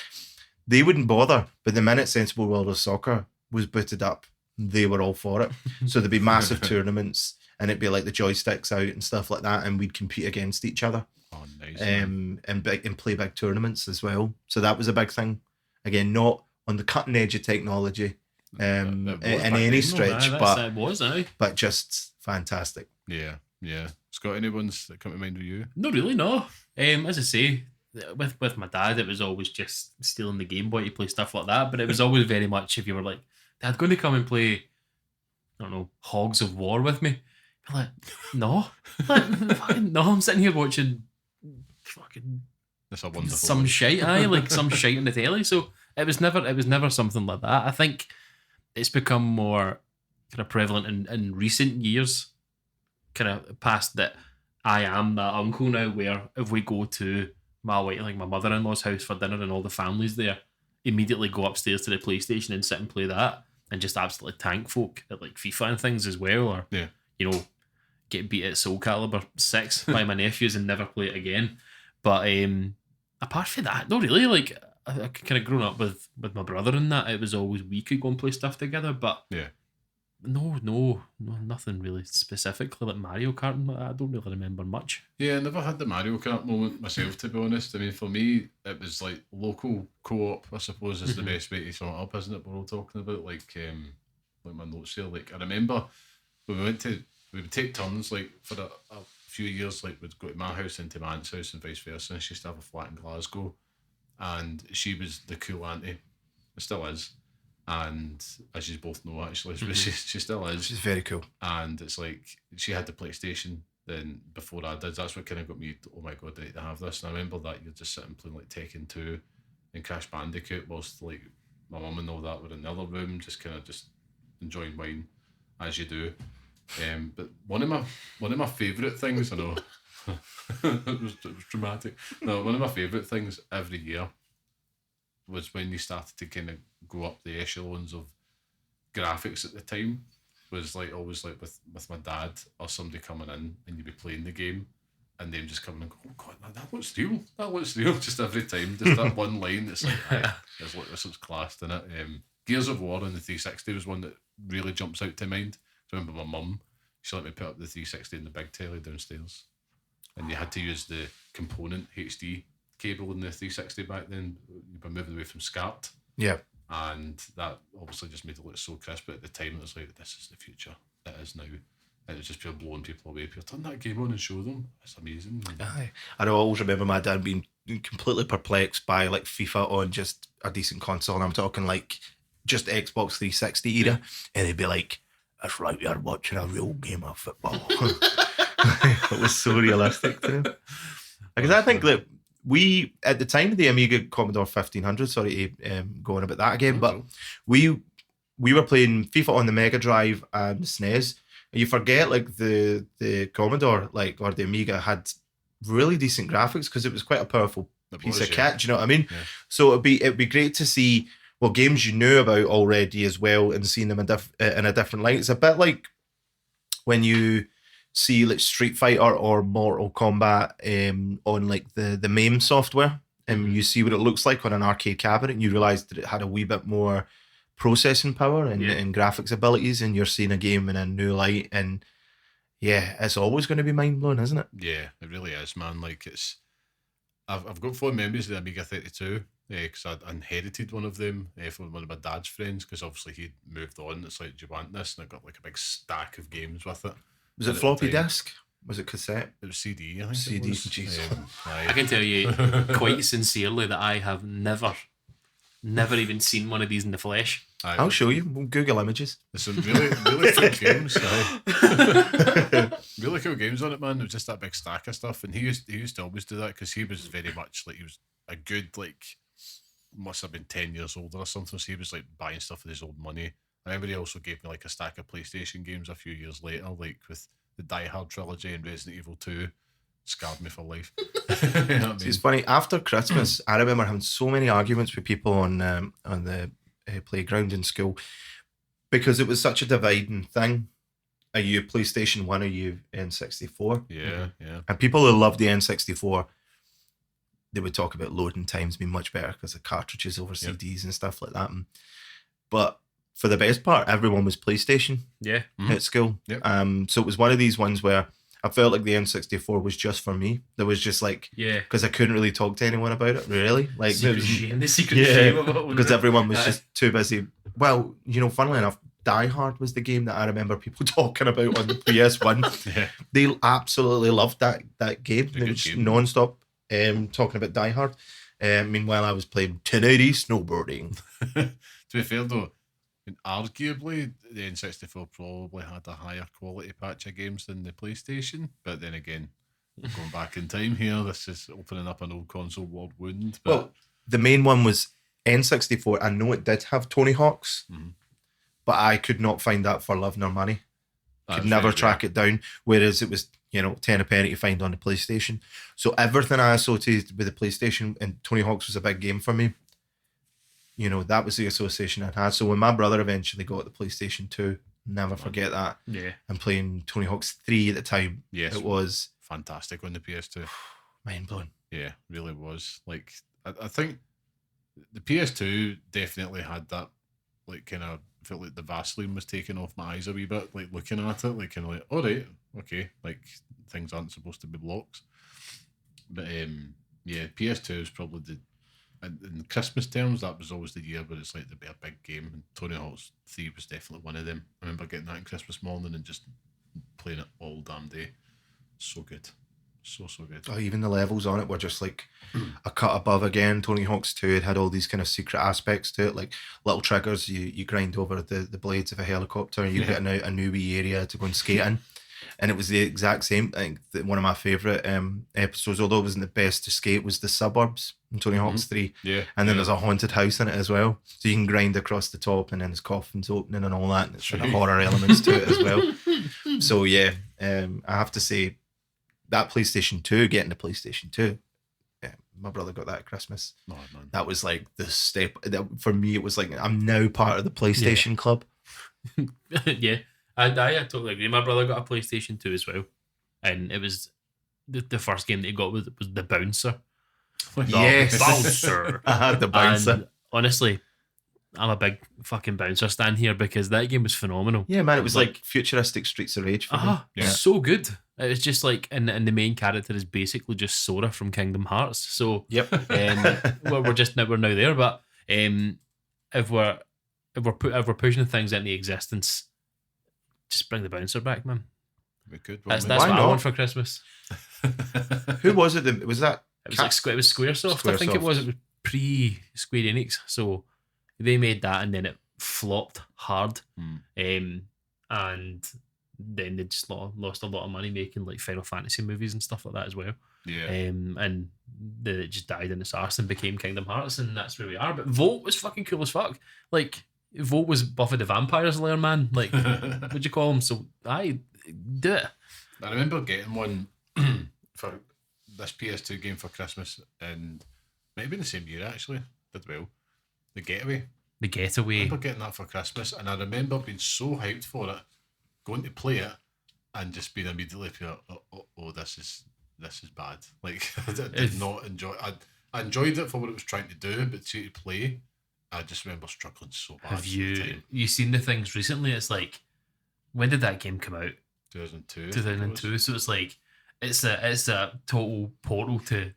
They wouldn't bother, but the minute Sensible World of Soccer was booted up, they were all for it. So there'd be massive tournaments, and it'd be like the joysticks out and stuff like that, and we'd compete against each other. Oh, nice. And play big tournaments as well. So that was a big thing. Again, not on the cutting edge of technology in any stretch, but just fantastic. Yeah. Scott, any ones that come to mind with you? No, really, no. As I say, with my dad, it was always just stealing the Game Boy to play stuff like that. But it was always very much if you were like, Dad, going to come and play, I don't know, Hogs of War with me. I'd be like, no, no, I'm sitting here watching fucking That's a wonderful some one. shite, like some shite on the telly. So it was never something like that. I think it's become more kind of prevalent in recent years, kind of past that I am that uncle now, where if we go to my mother-in-law's house for dinner and all the family's there, immediately go upstairs to the PlayStation and sit and play that and just absolutely tank folk at like FIFA and things as well, or you know, get beat at Soul Calibur 6 by my nephews and never play it again. But apart from that, not really. Like I kind of grown up with my brother and that. It was always we could go and play stuff together, but no, nothing really specifically like Mario Kart and like that. I don't really remember much. Yeah, I never had the Mario Kart moment myself, to be honest. I mean, for me, it was like local co-op, I suppose, is the best way to sum it up, isn't it? We're all talking about like my notes here. Like I remember when we would take turns, like for a few years, like we'd go to my house and to my aunt's house and vice versa. And she used to have a flat in Glasgow, and she was the cool auntie. It still is. And as you both know, actually, she still is. She's very cool. And it's like she had the PlayStation then before I did. That's what kind of got me, oh my God, I need to have this. And I remember that you're just sitting playing like Tekken 2 and Crash Bandicoot whilst like my mum and all that were in the other room, just kind of just enjoying wine as you do. But one of my favourite things, I know, it was dramatic. No, one of my favourite things every year was when you started to kind of go up the echelons of graphics at the time. Was like always like with my dad or somebody coming in and you'd be playing the game and them just coming and go, oh God, that looks real, just every time. Just that one line that's like, there's like this was classed in it. Gears of War on the 360 was one that really jumps out to mind. I remember my mum, she let me put up the 360 in the big telly downstairs, and you had to use the component HD cable in the 360 back then. You were moving away from SCART. Yeah. And that obviously just made it look so crisp, but at the time it was like, this is the future. It is now. And it was just pure blowing people away. People turn that game on and show them. It's amazing. Aye. I always remember my dad being completely perplexed by like FIFA on just a decent console, and I'm talking like just Xbox 360 era, and he'd be like, that's right, you're watching a real game of football. It was so realistic to him. Because I think that we, at the time of the Amiga Commodore 1500, sorry to go on about that again, but we were playing FIFA on the Mega Drive and the SNES. And you forget like the Commodore or the Amiga had really decent graphics because it was quite a powerful piece of kit. Do you know what I mean? Yeah. So it'd be great to see games you knew about already as well and seeing them in a different light. It's a bit like when you see like Street Fighter or Mortal Kombat on like the MAME software, and you see what it looks like on an arcade cabinet, and you realise that it had a wee bit more processing power and graphics abilities, and you're seeing a game in a new light, and yeah, it's always going to be mind blowing, isn't it? Yeah, it really is, man. Like I've got fond memories of the Amiga 32 because I inherited one of them from one of my dad's friends because obviously he'd moved on. It's like, do you want this? And I got like a big stack of games with it. Was it floppy disk? Was it cassette? It was CD, I think. CD, it was. jeez. I can tell you quite sincerely that I have never even seen one of these in the flesh. I'll show you. We'll Google images. There's some really cool games. Really cool games on it, man. It was just that big stack of stuff, and he used to always do that because he was very much like he was a good must have been 10 years older or something. So he was like buying stuff with his old money. I remember he also gave me like a stack of PlayStation games a few years later, like with the Die Hard trilogy and Resident Evil 2. Scarred me for life. You know what I mean? It's funny. After Christmas, I remember having so many arguments with people on the playground in school because it was such a dividing thing. Are you PlayStation 1 or are you N64? Yeah. And people who loved the N64, they would talk about loading times being much better because of cartridges over CDs and stuff like that. But for the best part, everyone was PlayStation at school. Yep. So it was one of these ones where I felt like the N64 was just for me. There was just like, because I couldn't really talk to anyone about it, really. Like the secret shame of it. Because everyone was just too busy. Well, funnily enough, Die Hard was the game that I remember people talking about on the PS1. They absolutely loved that game. They was non-stop talking about Die Hard. Meanwhile, I was playing 1080 snowboarding. To be fair though, arguably the N64 probably had a higher quality patch of games than the PlayStation, but then again, going back in time here, this is opening up an old console world wound. But well, the main one was N64. I know it did have Tony Hawk's, but I could not find that for love nor money. Could never track it down, whereas it was 10 a penny to find on the PlayStation. So everything I associated with the PlayStation, and Tony Hawk's was a big game for me. That was the association I had. So when my brother eventually got the PlayStation 2, never forget that. Yeah. And playing Tony Hawk's 3 at the time. Yes. It was fantastic on the PS2. Mind blowing. Yeah, really was. Like, I think the PS2 definitely had that, like, kind of felt like the Vaseline was taking off my eyes a wee bit, like, looking at it, like, kind of like, all right, okay, like, things aren't supposed to be blocks. But, PS2 is probably in Christmas terms, that was always the year where it's like there'd be a big game, and Tony Hawk's 3 was definitely one of them. I remember getting that on Christmas morning and just playing it all damn day. So good. So good. Oh, even the levels on it were just like a cut above again. Tony Hawk's 2, it had all these kind of secret aspects to it, like little triggers. You grind over the blades of a helicopter and you get a new wee area to go and skate in. And it was the exact same. I think one of my favourite episodes, although it wasn't the best to skate, was the suburbs in Tony Hawk's 3. Yeah. And then there's a haunted house in it as well. So you can grind across the top and then his coffin's opening and all that. And it's got horror elements to it as well. So yeah, I have to say that PlayStation 2, getting the PlayStation 2, my brother got that at Christmas. Oh, man. That was like the step. For me, it was like, I'm now part of the PlayStation club. Yeah. I totally agree. My brother got a PlayStation 2 as well, and it was the first game that he got was the Bouncer. Yes, Bouncer. I had the Bouncer. And honestly, I'm a big fucking Bouncer stan here because that game was phenomenal. Yeah, man, it was like futuristic Streets of Rage for me. So good. It was just like, and the main character is basically just Sora from Kingdom Hearts. So yep, we're now there. But if we're pushing things into existence, just bring the Bouncer back, man. We could. That's what I want for Christmas. Who was it? Was that? It was Squaresoft. I think it was. It was pre Square Enix, so they made that, and then it flopped hard. And then they just lost a lot of money making like Final Fantasy movies and stuff like that as well. Yeah. And then it just died in its arse and became Kingdom Hearts, and that's where we are. But Volt was fucking cool as fuck. Like, Volt was Buffy the Vampire Slayer, man. Like, what'd you call him? So, I do it. I remember getting one for this PS2 game for Christmas, and maybe in the same year actually. Did well. The Getaway. The I Getaway. remember getting that for Christmas, and I remember being so hyped for it, going to play it, and just being immediately like, oh, this is bad. Like, I did not enjoy. I enjoyed it for what it was trying to do, but to play, I just remember struggling so bad. Have you seen the things recently? It's like, when did that game come out? 2002. 2002. So it's like, it's a total portal to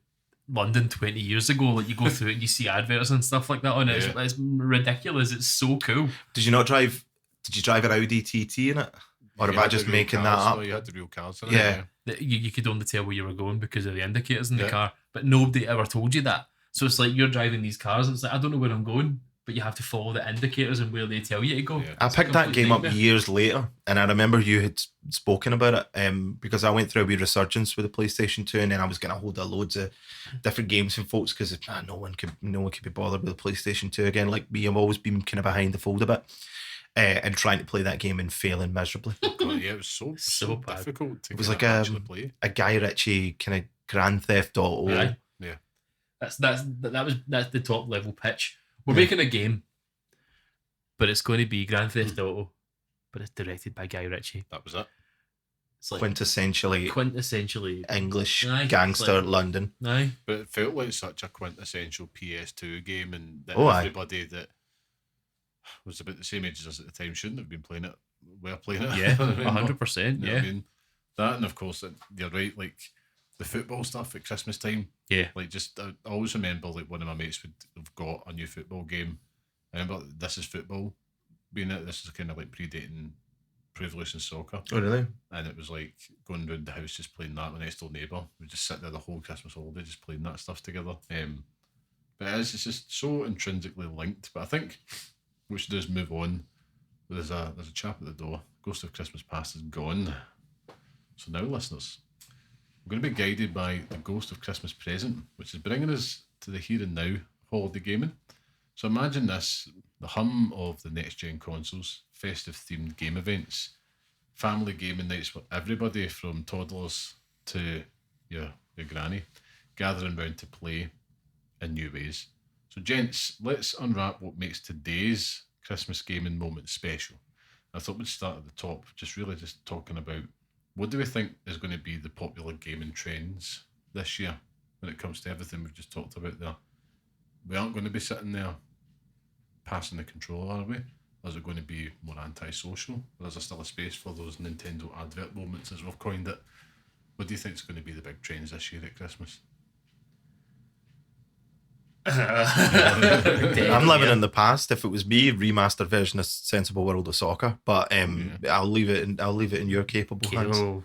London 20 years ago. Like, you go through it and you see adverts and stuff like that on it. Yeah. It's ridiculous. It's so cool. Did you drive an Audi TT in it? Or am I just making that up? You had the real cars in it. Yeah. You could only tell where you were going because of the indicators in the car, but nobody ever told you that. So it's like you're driving these cars and it's like, I don't know where I'm going, but you have to follow the indicators and where they tell you to go. Yeah. I picked that game up years later, and I remember you had spoken about it because I went through a wee resurgence with the PlayStation 2, and then I was getting a hold of loads of different games from folks because no one could be bothered with the PlayStation 2 again. Like me, I've always been kind of behind the fold a bit. And trying to play that game and failing miserably. God, yeah, it was so bad. difficult to It was like actually play. a Guy Ritchie kind of Grand Theft Auto. Right. Yeah. That's the top level pitch. We're making a game, but it's going to be Grand Theft Auto, but it's directed by Guy Ritchie. That was it. It's like Quintessentially English gangster London. Aye. But it felt like such a quintessential PS2 game, and that aye. everybody that was about the same age as us at the time shouldn't have been playing it. Were playing it. Yeah, I remember. 100%. You know Yeah. what I mean? That, and of course, you're right, like the football stuff at Christmas time. Yeah. Like, just I always remember like one of my mates would have got a new football game. I remember This Is Football being it. This is kind of like predating Pro Evolution Soccer. Oh, really? And it was like going round the house just playing that with next door neighbour. We just sit there the whole Christmas holiday just playing that stuff together. But it's just so intrinsically linked. But I think what we should do is move on. There's a chap at the door. Ghost of Christmas Past is gone. So now, listeners, we're going to be guided by the Ghost of Christmas Present, which is bringing us to the here and now holiday gaming. So imagine this, the hum of the next-gen consoles, festive themed game events, family gaming nights where everybody from toddlers to your granny gathering round to play in new ways. So gents, let's unwrap what makes today's Christmas gaming moment special. I thought we'd start at the top, just talking about what do we think is going to be the popular gaming trends this year when it comes to everything we've just talked about there. We aren't going to be sitting there passing the control, are we? Or is it going to be more anti-social? Or is there still a space for those Nintendo advert moments, as we've coined it? What do you think is going to be the big trends this year at Christmas? I'm living in the past. If it was me, remastered version of Sensible World of Soccer. But I'll leave it in your capable hands.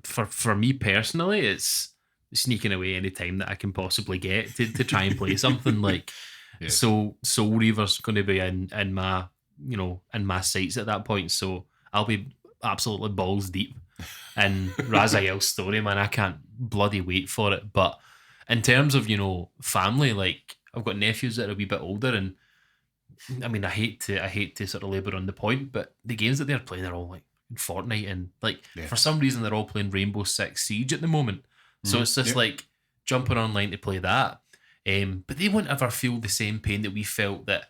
For me personally, it's sneaking away any time that I can possibly get to try and play something like. Yeah. So Soul Reaver's going to be in my sights at that point. So I'll be absolutely balls deep in Raziel's story, man. I can't bloody wait for it. But in terms of, family, like I've got nephews that are a wee bit older, and I mean I hate to sort of labour on the point, but the games that they're playing are all like Fortnite, and like for some reason they're all playing Rainbow Six Siege at the moment. So it's just like jumping online to play that. But they won't ever feel the same pain that we felt that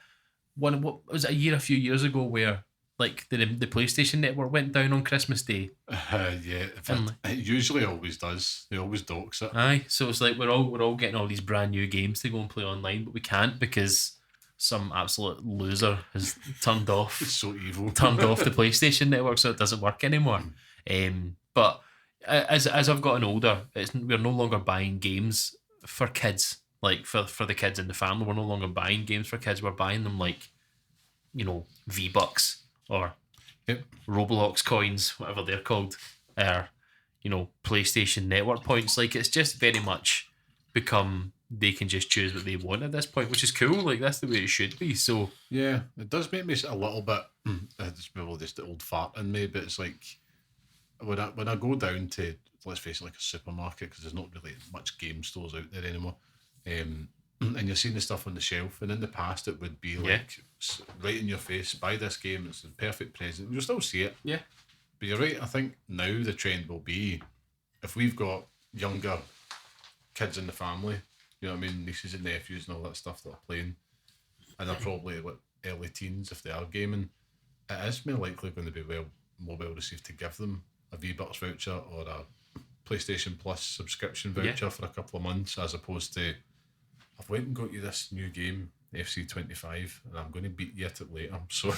what was it, a few years ago where like the PlayStation Network went down on Christmas Day. Yeah, in fact, it usually always does. They always docks it. Aye, so it's like we're all getting all these brand new games to go and play online, but we can't because some absolute loser has turned off. It's so evil. Turned off the PlayStation Network, so it doesn't work anymore. But as I've gotten older, we're no longer buying games for kids. Like for the kids in the family, we're no longer buying games for kids. We're buying them like, V-Bucks or Roblox coins, whatever they're called, or PlayStation Network points. Like it's just very much become they can just choose what they want at this point, which is cool. Like, that's the way it should be. So Yeah, it does make me a little bit. It's probably just the old fart in me, but it's like when I go down to, let's face it, like a supermarket, because there's not really much game stores out there anymore. And you're seeing the stuff on the shelf, and in the past it would be like right in your face, buy this game, it's the perfect present. You'll still see it. yeah, But you're right, I think now the trend will be, if we've got younger kids in the family, you know what I mean, nieces and nephews and all that stuff that are playing, and they're probably like early teens if they are gaming, it is more likely going to be more well received to give them a V-Bucks voucher or a PlayStation Plus subscription voucher for a couple of months, as opposed to, I've went and got you this new game, FC25, and I'm going to beat you at it later. So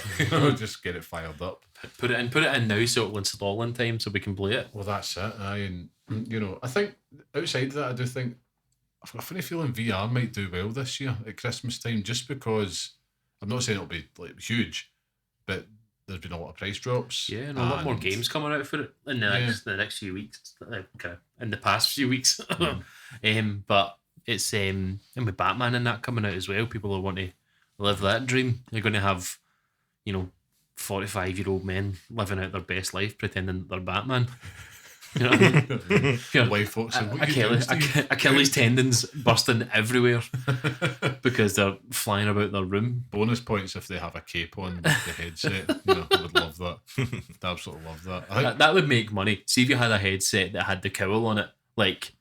just get it fired up. put it in now so it'll install in time so we can play it. Well, that's it. And I think outside of that, I do think I've got a funny feeling VR might do well this year at Christmas time, just because I'm not saying it'll be like huge, but there's been a lot of price drops. Yeah, and a lot more games coming out for it in the next few weeks. Kind of in the past few weeks. But it's and with Batman and that coming out as well, people are wanting to live that dream. They're going to have 45-year-old men living out their best life pretending that they're Batman. You know what I mean? White folks saying, "What are you doing, Steve?" Achilles tendons bursting everywhere because they're flying about their room. Bonus points if they have a cape on with the headset. I would love that. I'd absolutely love that. I think That would make money. See if you had a headset that had the cowl on it. Like,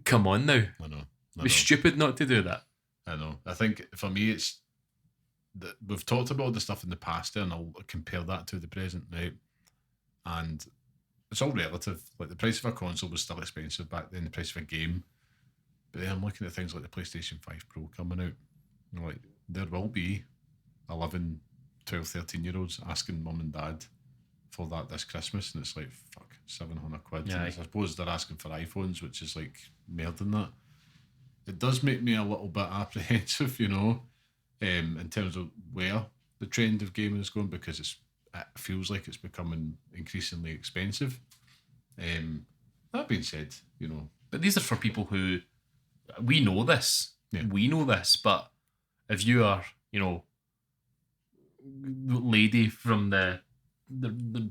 come on now. I know. It's stupid not to do that. I know. I think for me, it's that we've talked about the stuff in the past there, and I'll compare that to the present, right? And it's all relative. Like, the price of a console was still expensive back then, the price of a game. But then I'm looking at things like the PlayStation 5 Pro coming out. Like, there will be 11, 12, 13-year-olds asking mum and dad for that this Christmas, and it's like, fuck, 700 quid. Yeah. And I suppose they're asking for iPhones, which is like more than that. It does make me a little bit apprehensive, in terms of where the trend of gaming is going, because it feels like it's becoming increasingly expensive. That being said, But these are for people who we know this. Yeah. We know this, but if you are, lady from the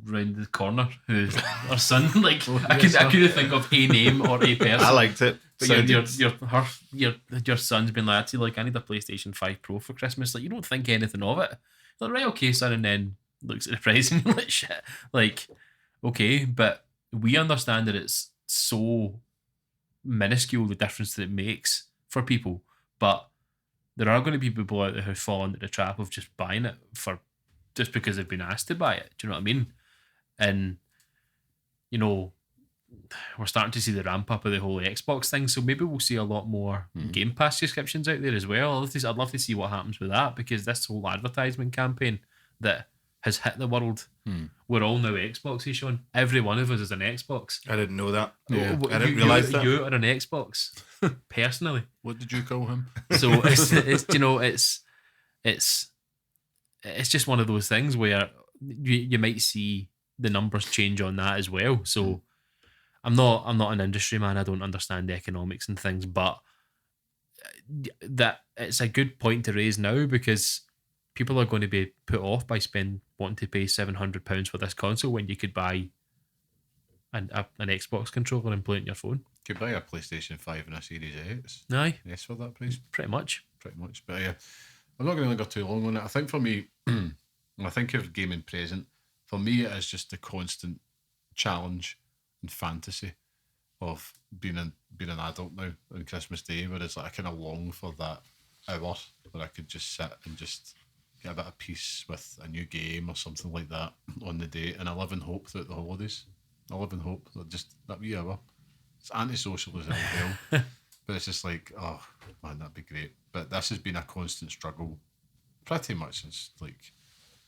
round the corner who's our son, like I couldn't think of a name or a person. I liked it. But your son's been like, I need a PlayStation 5 Pro for Christmas. Like, you don't think anything of it. You're like, right, okay, son, and then looks at the price and you're like, shit. Like, okay, but we understand that it's so minuscule, the difference that it makes for people. But there are going to be people out there who fall into the trap of just buying it just because they've been asked to buy it. Do you know what I mean? And, we're starting to see the ramp up of the whole Xbox thing, so maybe we'll see a lot more Game Pass subscriptions out there as well. I'd love to see what happens with that, because this whole advertisement campaign that has hit the world, we're all now Xboxy, Sean. Every one of us is an Xbox. I didn't know that. Yeah. I didn't realise that. You are an Xbox, personally. What did you call him? So it's just one of those things where you might see the numbers change on that as well. So I'm not an industry man. I don't understand the economics and things, but that it's a good point to raise now, because people are going to be put off by wanting to pay £700 for this console when you could buy an Xbox controller and play it on your phone. Could buy a PlayStation 5 and a Series X. Aye, Yes, for that price. pretty much. Pretty much. But yeah, I'm not going to linger too long on it. I think for me, when I think of gaming present, for me it is just the constant challenge and fantasy of being an adult now on Christmas Day, where it's like I kind of long for that hour where I could just sit and just get a bit of peace with a new game or something like that on the day. And I live in hope throughout the holidays. I live in hope that just that wee hour. It's antisocial as hell, but it's just like, oh man, that'd be great. But this has been a constant struggle pretty much since like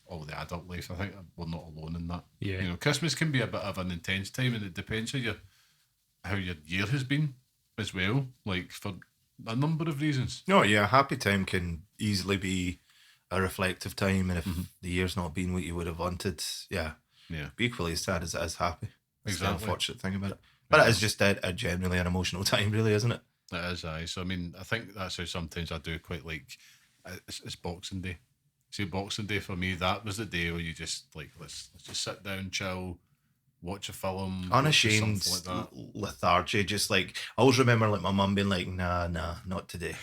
all the adult life. I think we're not alone in that. Yeah. Christmas can be a bit of an intense time, and it depends how your year has been as well, like for a number of reasons. No, yeah, happy time can easily be a reflective time, and if the year's not been what you would have wanted, be equally as sad as it is happy. It's the Exactly. unfortunate thing about it. But it is just a generally an emotional time, really, isn't it? It is, aye. So I mean, I think that's how sometimes I do quite like. It's Boxing Day. See, Boxing Day for me, that was the day where you just like let's just sit down, chill, watch a film, go to Unashamed something like that. lethargy. Just like I always remember, like my mum being like, "Nah, not today.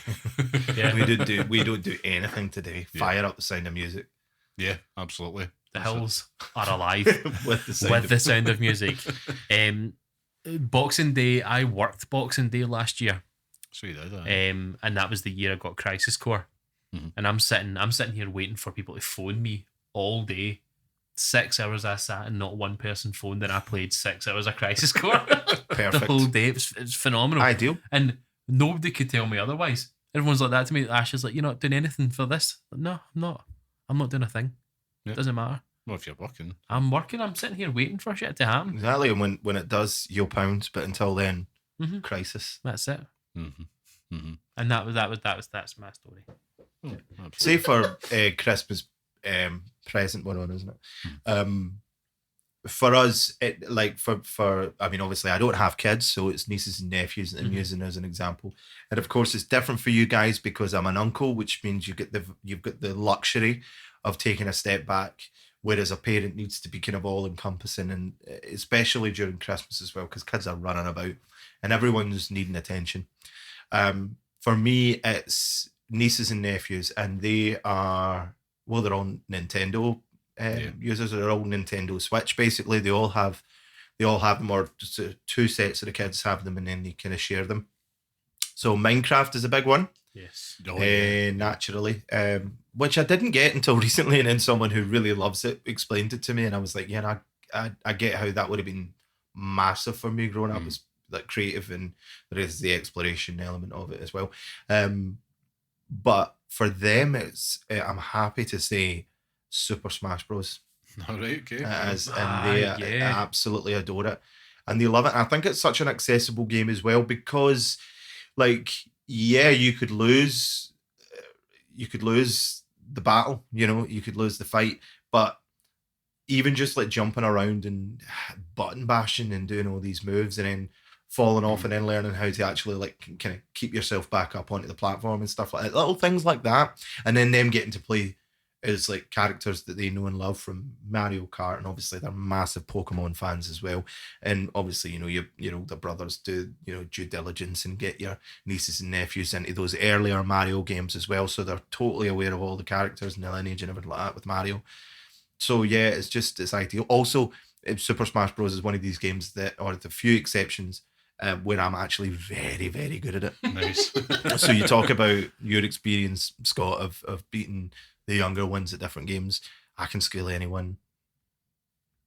Yeah. we don't do anything today. Yeah. Fire up the sound of music Yeah, absolutely. The hills are alive with the sound with of the sound of music. Boxing Day, I worked Boxing Day last year, So you did, aye. and that was the year I got Crisis Core. Mhm. And I'm sitting here waiting for people to phone me all day. 6 hours I sat and not one person phoned, and I played 6 hours of Crisis Core the Perfect. whole day. It's phenomenal. Ideal. And nobody could tell me otherwise. Everyone's like that to me. Ash is like, "You're not doing anything for this." Like, no, I'm not. I'm not doing a thing. Yeah. Doesn't matter. Well, if you're working, I'm working. I'm sitting here waiting for shit to happen. Exactly. And when it does, you'll pound. But until then, Mhm. crisis. That's it. mm-hmm. And that's my story. Oh, absolutely. Say for Christmas present one on, isn't it? For us, it like for I mean, obviously I don't have kids, so it's nieces and nephews that I'm Mhm. using as an example. And of course, it's different for you guys because I'm an uncle, which means you've got the luxury of taking a step back, whereas a parent needs to be kind of all encompassing, and especially during Christmas as well, because kids are running about and everyone's needing attention. For me, it's nieces and nephews, and they are they're all Nintendo users. They're all Nintendo Switch. Basically, they all have them, or just two sets of the kids have them, and then they kind of share them. So Minecraft is a big one. Yes. Oh, yeah. Naturally, which I didn't get until recently, and then someone who really loves it explained it to me, and I was like, yeah, I get how that would have been massive for me growing up. It's like creative, and there is the exploration element of it as well. But for them, it's I'm happy to say Super Smash Bros. All right, okay. And they yeah. absolutely adore it, and they love it. And I think it's such an accessible game as well because, like, yeah, you could lose the battle, you could lose the fight, but even just like jumping around and button bashing and doing all these moves and then falling off and then learning how to actually like kind of keep yourself back up onto the platform and stuff like that, little things like that, and then them getting to play as like characters that they know and love from Mario Kart, and obviously they're massive Pokemon fans as well, and obviously your older brothers do due diligence and get your nieces and nephews into those earlier Mario games as well, so they're totally aware of all the characters and the lineage and everything like that with Mario. So yeah, it's ideal. Also, Super Smash Bros is one of these games that, or the few exceptions, where I'm actually very, very good at it. Nice. So you talk about your experience, Scott, of beating the younger ones at different games. I can school anyone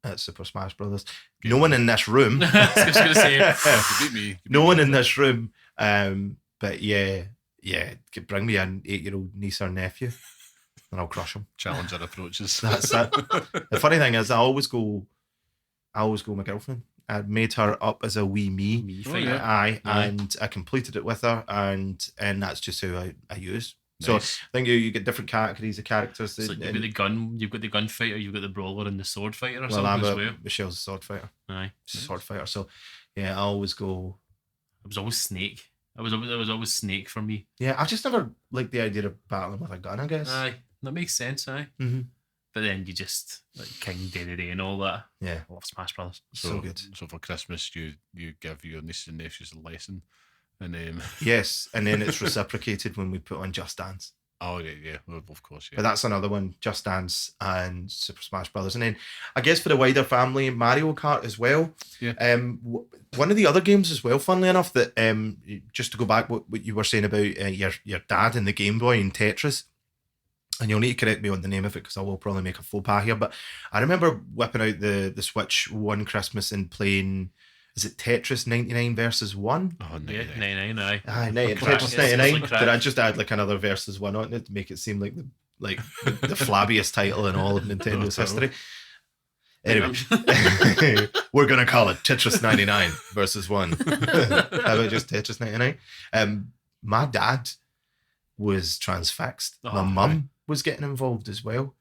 at Super Smash Brothers. No one in this room. I was just gonna say, You beat me. You No beat one me. in this room. But yeah, could bring me an 8-year-old niece or nephew, and I'll crush them. Challenger approaches. That's it. The funny thing is, I always go with my girlfriend. I made her up as a wee me. Oh, yeah. Aye, Aye. and I completed it with her, and that's just who I use. So Nice. I think you get different categories of characters. So and- you've got the gun, you've got the gunfighter, you've got the brawler, and the sword fighter, or well, I'm something as well. Michelle's a sword fighter. Aye, She's a sword fighter. So yeah, I always go. it was always Snake. It was always Snake for me. Yeah, I just never liked the idea of battling with a gun, I guess. Aye, that makes sense. Aye, Mm-hmm. but then you just like King Dedede and all that. Yeah, I love Smash Brothers. so good. So for Christmas, you give your nieces and nephews a lesson, and Yes, and then it's reciprocated when we put on Just Dance. oh yeah, well, of course, yeah. But that's another one, Just Dance and Super Smash Brothers. And then I guess for the wider family, Mario Kart as well. Yeah. One of the other games as well, funnily enough, that just to go back what you were saying about your dad and the Game Boy and Tetris, and you'll need to correct me on the name of it because I will probably make a faux pas here, but I remember whipping out the Switch one Christmas and playing, is it Tetris 99 versus 1? Oh no, Yeah, 99. Aye. Aye, Crack, Tetris yeah, 99, seriously, but I crack. just add like another versus 1 on it to make it seem like the flabbiest title in all of Nintendo's history. Anyway, we're going to call it Tetris 99 versus 1. How about just Tetris 99? My dad was transfixed. My Oh, mum was getting involved as well.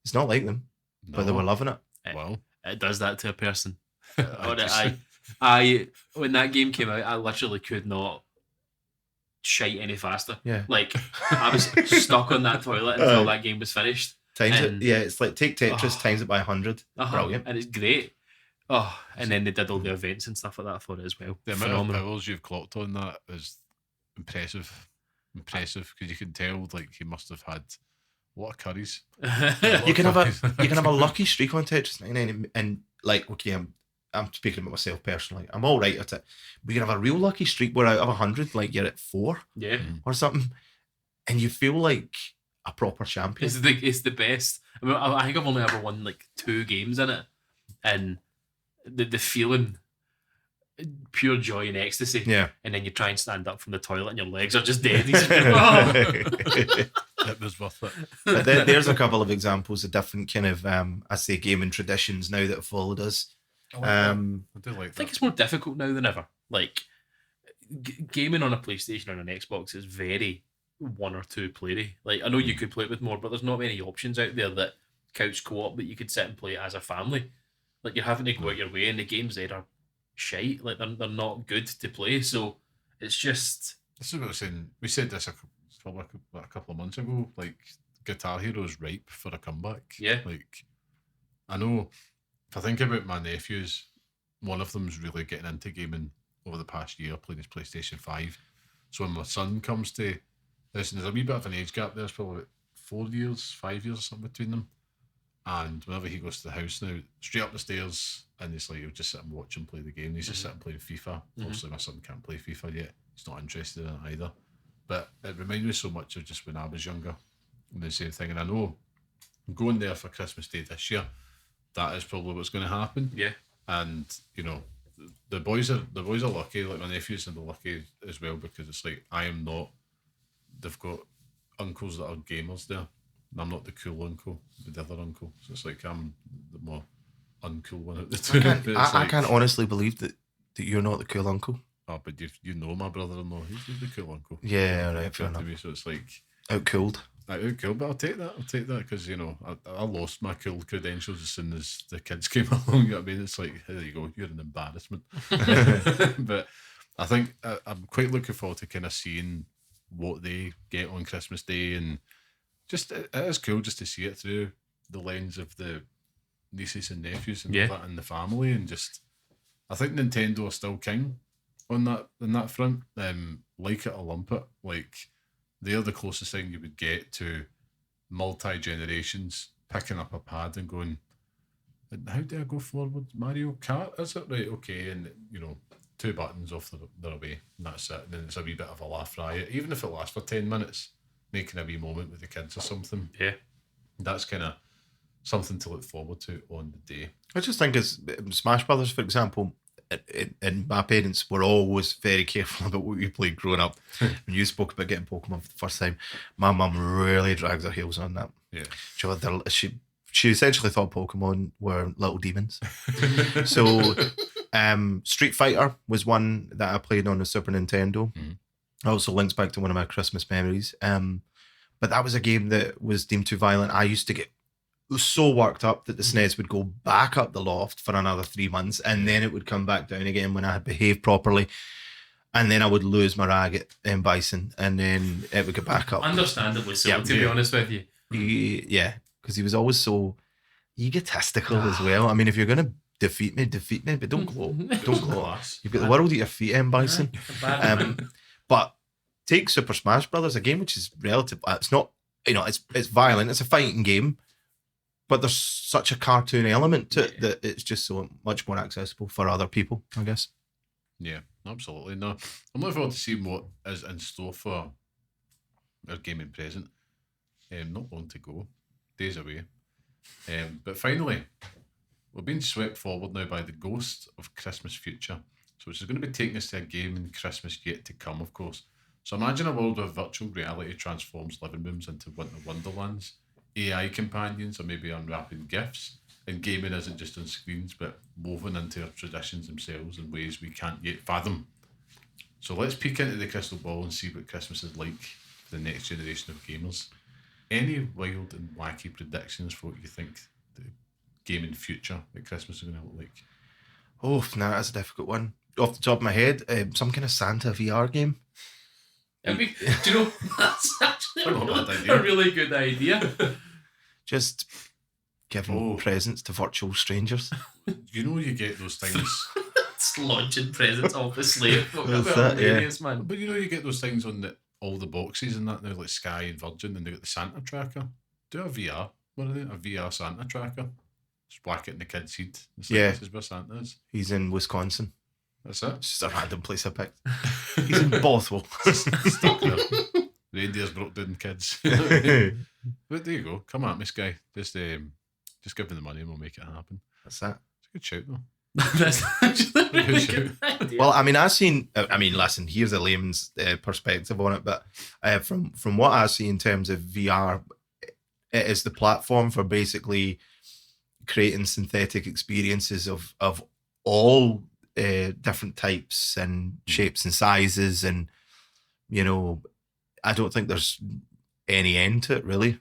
It's not like them, but they were loving it. Well, It does that to a person. I just- I when that game came out, I literally could not shite any faster. Yeah. Like, I was stuck on that toilet until that game was finished. It's like take Tetris, times it by 100. Brilliant. And it's great. Oh, and then they did all the events and stuff like that for it as well. The amount of hours you've clocked on that is impressive. Because you can tell, like, he must have had a lot of curries. You can have a lucky streak on Tetris 99, and like, okay, I'm speaking about myself personally. I'm all right at it. But you can have a real lucky streak where out of 100, like, you're at 4 or something, and you feel like a proper champion. It's the best. I mean, I think I've only ever won like 2 games in it, and the feeling, pure joy and ecstasy. Yeah. And then you try and stand up from the toilet and your legs are just dead. It was worth it. But there's a couple of examples of different kind of I say gaming traditions now that have followed us. I do like I think it's more difficult now than ever. Like, gaming on a PlayStation or an Xbox is very 1 or 2 playery. Like, I know you could play it with more, but there's not many options out there that couch co-op that you could sit and play as a family. Like, you're having to go out your way, and the games there are shite. Like, they're not good to play. So it's just. This is what I was saying. We said this probably a couple of months ago. Like, Guitar Hero is ripe for a comeback. Yeah. Like, I know. If I think about my nephews, one of them's really getting into gaming over the past year, playing his PlayStation 5. So when my son comes to this, and there's a wee bit of an age gap there, it's probably about 4 years, 5 years or something between them. And whenever he goes to the house now, straight up the stairs, and it's like he'll just sit and watch him play the game. He's just sitting playing FIFA. Obviously, my son can't play FIFA yet. He's not interested in it either. But it reminds me so much of just when I was younger. And the same thing. And I know going there for Christmas Day this year, that is probably what's going to happen. Yeah. And, you know, the boys are lucky. Like, my nephews are lucky as well, because it's like, I am not. They've got uncles that are gamers there. And I'm not the cool uncle, but the other uncle. So it's like I'm the more uncool one of the two. I can't honestly believe that you're not the cool uncle. Oh, but you know my brother-in-law. He's the cool uncle. Yeah, right. Fair enough. Me, so it's like outcooled. Outcooled, but I'll take that because, you know, I lost my cool credentials as soon as the kids came along. You know what I mean? It's like, there you go, you're an embarrassment. But I think I'm quite looking forward to kind of seeing what they get on Christmas Day, and just it is cool just to see it through the lens of the nieces and nephews and all that in the family, and just I think Nintendo are still king on that front. Like it or lump it, like they're the closest thing you would get to multi-generations picking up a pad and going, how do I go forward? Mario Kart, is it? Right, okay, and you know, 2 buttons off they're away, and that's it. And then it's a wee bit of a laugh riot, even if it lasts for 10 minutes, making a wee moment with the kids or something. Yeah. That's kind of something to look forward to on the day. I just think as Smash Brothers, for example, and my parents were always very careful about what we played growing up. When you spoke about getting Pokemon for the first time, my mum really drags her heels on that. Yeah. She essentially thought Pokemon were little demons. So Street Fighter was one that I played on the Super Nintendo. Also links back to one of my Christmas memories. But that was a game that was deemed too violent. I used to get so worked up that the SNES would go back up the loft for another 3 months, and then it would come back down again when I had behaved properly. And then I would lose my rag at Bison, and then it would go back up. Understandably so, to be honest with you. Yeah, because he was always so egotistical as well. I mean, if you're going to defeat me, but don't glow. Don't glow. You've got the world at your feet, M. Bison. But take Super Smash Brothers, a game which is relative. It's not, you know, it's violent. It's a fighting game, but there's such a cartoon element to it that it's just so much more accessible for other people, I guess. Yeah, absolutely. No, I'm looking forward to seeing what is in store for our gaming present. Not long to go, days away. But finally, we're being swept forward now by the ghost of Christmas future, so which is going to be taking us to a gaming Christmas yet to come, of course. So imagine a world where virtual reality transforms living rooms into winter wonderlands, AI companions are maybe unwrapping gifts, and gaming isn't just on screens but woven into our traditions themselves in ways we can't yet fathom. So let's peek into the crystal ball and see what Christmas is like for the next generation of gamers. Any wild and wacky predictions for what you think the gaming future at Christmas is going to look like? Oh, that's a difficult one. Off the top of my head, some kind of Santa VR game. I mean, do you know, that's actually Not a bad idea. a really good idea. Just giving presents to virtual strangers. You know, you get those things. It's launching presents off the slave. That's that, yeah. Man. But you know, you get those things on all the boxes and that now, like Sky and Virgin, and they got the Santa tracker. Do a VR. What are they? A VR Santa tracker. Just whack it in the kid's head. It's like, Yeah. This is where Santa is. He's in Wisconsin. That's it. It's just a random place I picked. He's in Bothwell. Stuck there. Reindeers broke down kids. But there you go. Come at me, Sky. Just give me the money and we'll make it happen. That's that. It's a good shout though. That's actually a really good idea. Well, I mean, listen, here's a layman's perspective on it, but from what I see in terms of VR, it is the platform for basically creating synthetic experiences of all different types and shapes and sizes, and you know, I don't think there's any end to it really.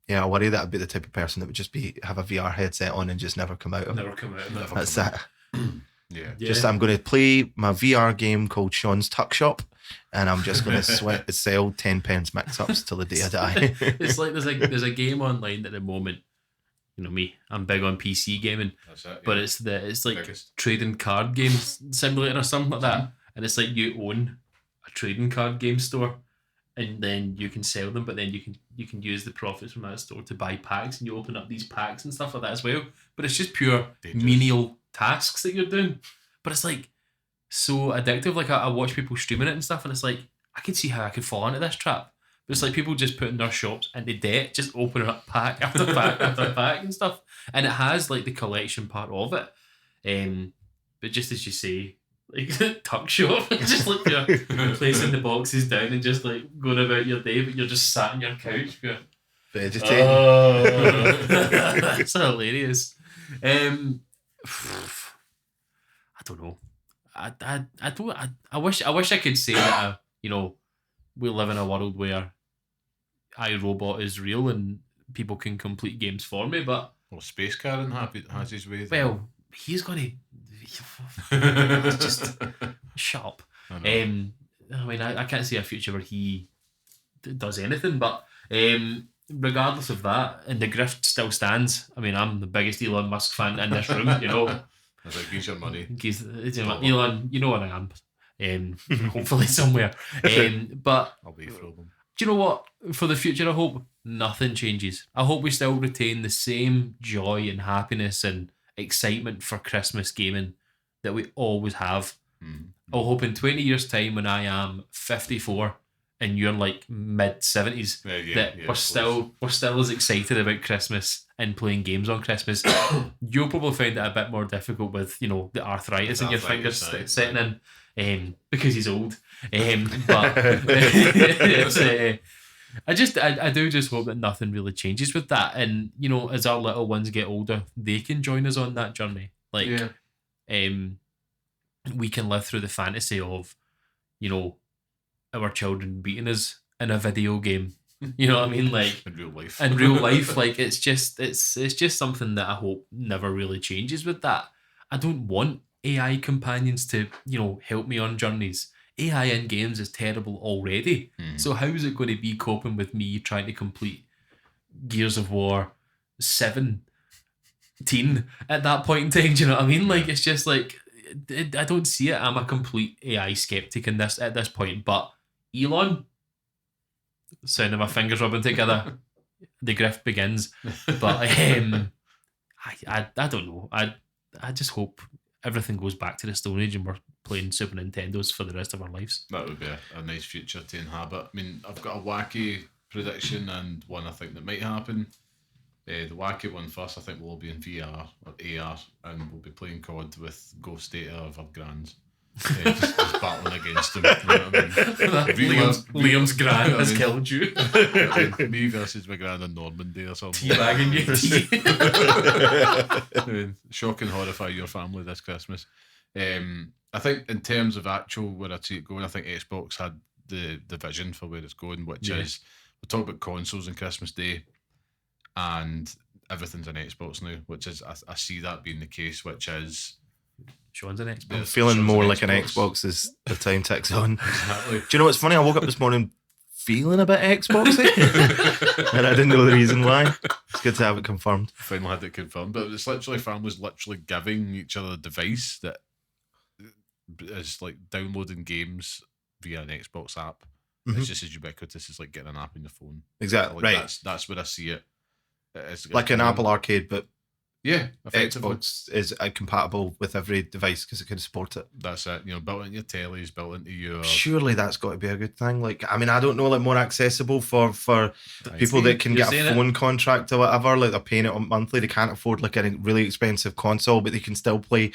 I worry that I'd be the type of person that would just have a VR headset on and just never come out of it. Never come out. Never That's come it. Yeah. Just I'm going to play my VR game called Sean's Tuck Shop, and I'm just going to sell 10 pence mix-ups till the day I die. It's like there's a game online at the moment. You know me, I'm big on PC gaming, That's it. but it's like Biggest. trading card games simulator or something like that, and it's like you own a trading card game store, and then you can sell them, but then you can use the profits from that store to buy packs, and you open up these packs and stuff like that as well. But it's just pure Dangerous. menial tasks that you're doing, but it's like so addictive. Like I watch people streaming it and stuff, and it's like I can see how I could fall into this trap. But it's like people just putting their shops into debt, just opening up pack after pack after pack and stuff. And it has like the collection part of it. But just as you say, like tuck shop, just like you're placing the boxes down and just like going about your day, but you're just sat on your couch going, Vegetating. That's hilarious. I don't know. I wish I could say that we live in a world where iRobot is real and people can complete games for me, but Well, Space Karen has his way. well, he's gonna just shut up. I know. I mean, I can't see a future where he does anything, but regardless of that, and the grift still stands. I mean, I'm the biggest Elon Musk fan in this room, you know. I was like, use your money. Elon, you know where I am. Hopefully somewhere. But I'll wait for them. do you know what? For the future, I hope nothing changes. I hope we still retain the same joy and happiness and excitement for Christmas gaming that we always have. I hope in 20 years' time, when I am 54 and you're like mid-70s, that we're still as excited about Christmas and playing games on Christmas. You'll probably find it a bit more difficult with, the arthritis in your fingers setting in. Because he's old. But it's, I do just hope that nothing really changes with that. And, as our little ones get older, they can join us on that journey. We can live through the fantasy of, our children beating us in a video game. You know what I mean? Like in real life. In real life, like it's just something that I hope never really changes with that. I don't want AI companions to, help me on journeys. AI in games is terrible already. So how is it going to be coping with me trying to complete Gears of War 17 at that point in time? Do you know what I mean? Like, it's just like, I don't see it. I'm a complete AI skeptic at this point. But Elon, sound of my fingers rubbing together, the grift begins. But I don't know. I just hope everything goes back to the Stone Age and we're playing Super Nintendos for the rest of our lives. That would be a nice future to inhabit. I mean, I've got a wacky prediction and one I think that might happen. The wacky one first, I think we'll all be in VR or AR and we'll be playing COD with Ghost Data of our grands. Just battling against them. You know what I mean? Liam's gran has killed you. Me versus my gran on Normandy or something. Teabagging you. Shock and horrify your family this Christmas. I think in terms of actual where I see it going, I think Xbox had the vision for where it's going, which is we talk about consoles on Christmas Day, and everything's on Xbox now, which is I see that being the case, which is Sean's an Xbox. I'm feeling Sean's more an like an Xbox. Xbox as the time ticks on. Exactly. Do you know what's funny? I woke up this morning feeling a bit Xboxy, and I didn't know the reason why. It's good to have it confirmed. Finally had it confirmed, but it's literally families literally giving each other a device that is like downloading games via an Xbox app. Mhm. It's just as ubiquitous as like getting an app on your phone. Exactly, Like right. That's where I see it. It's Like an Apple Arcade, but Yeah, effectively. Xbox is compatible with every device because it can support it. That's it. Built into your tellies, built into your. Surely that's got to be a good thing. Like, I mean, I don't know, like more accessible for people that can You're get a saying it. phone contract or whatever. Like they're paying it monthly, they can't afford like a really expensive console, but they can still play.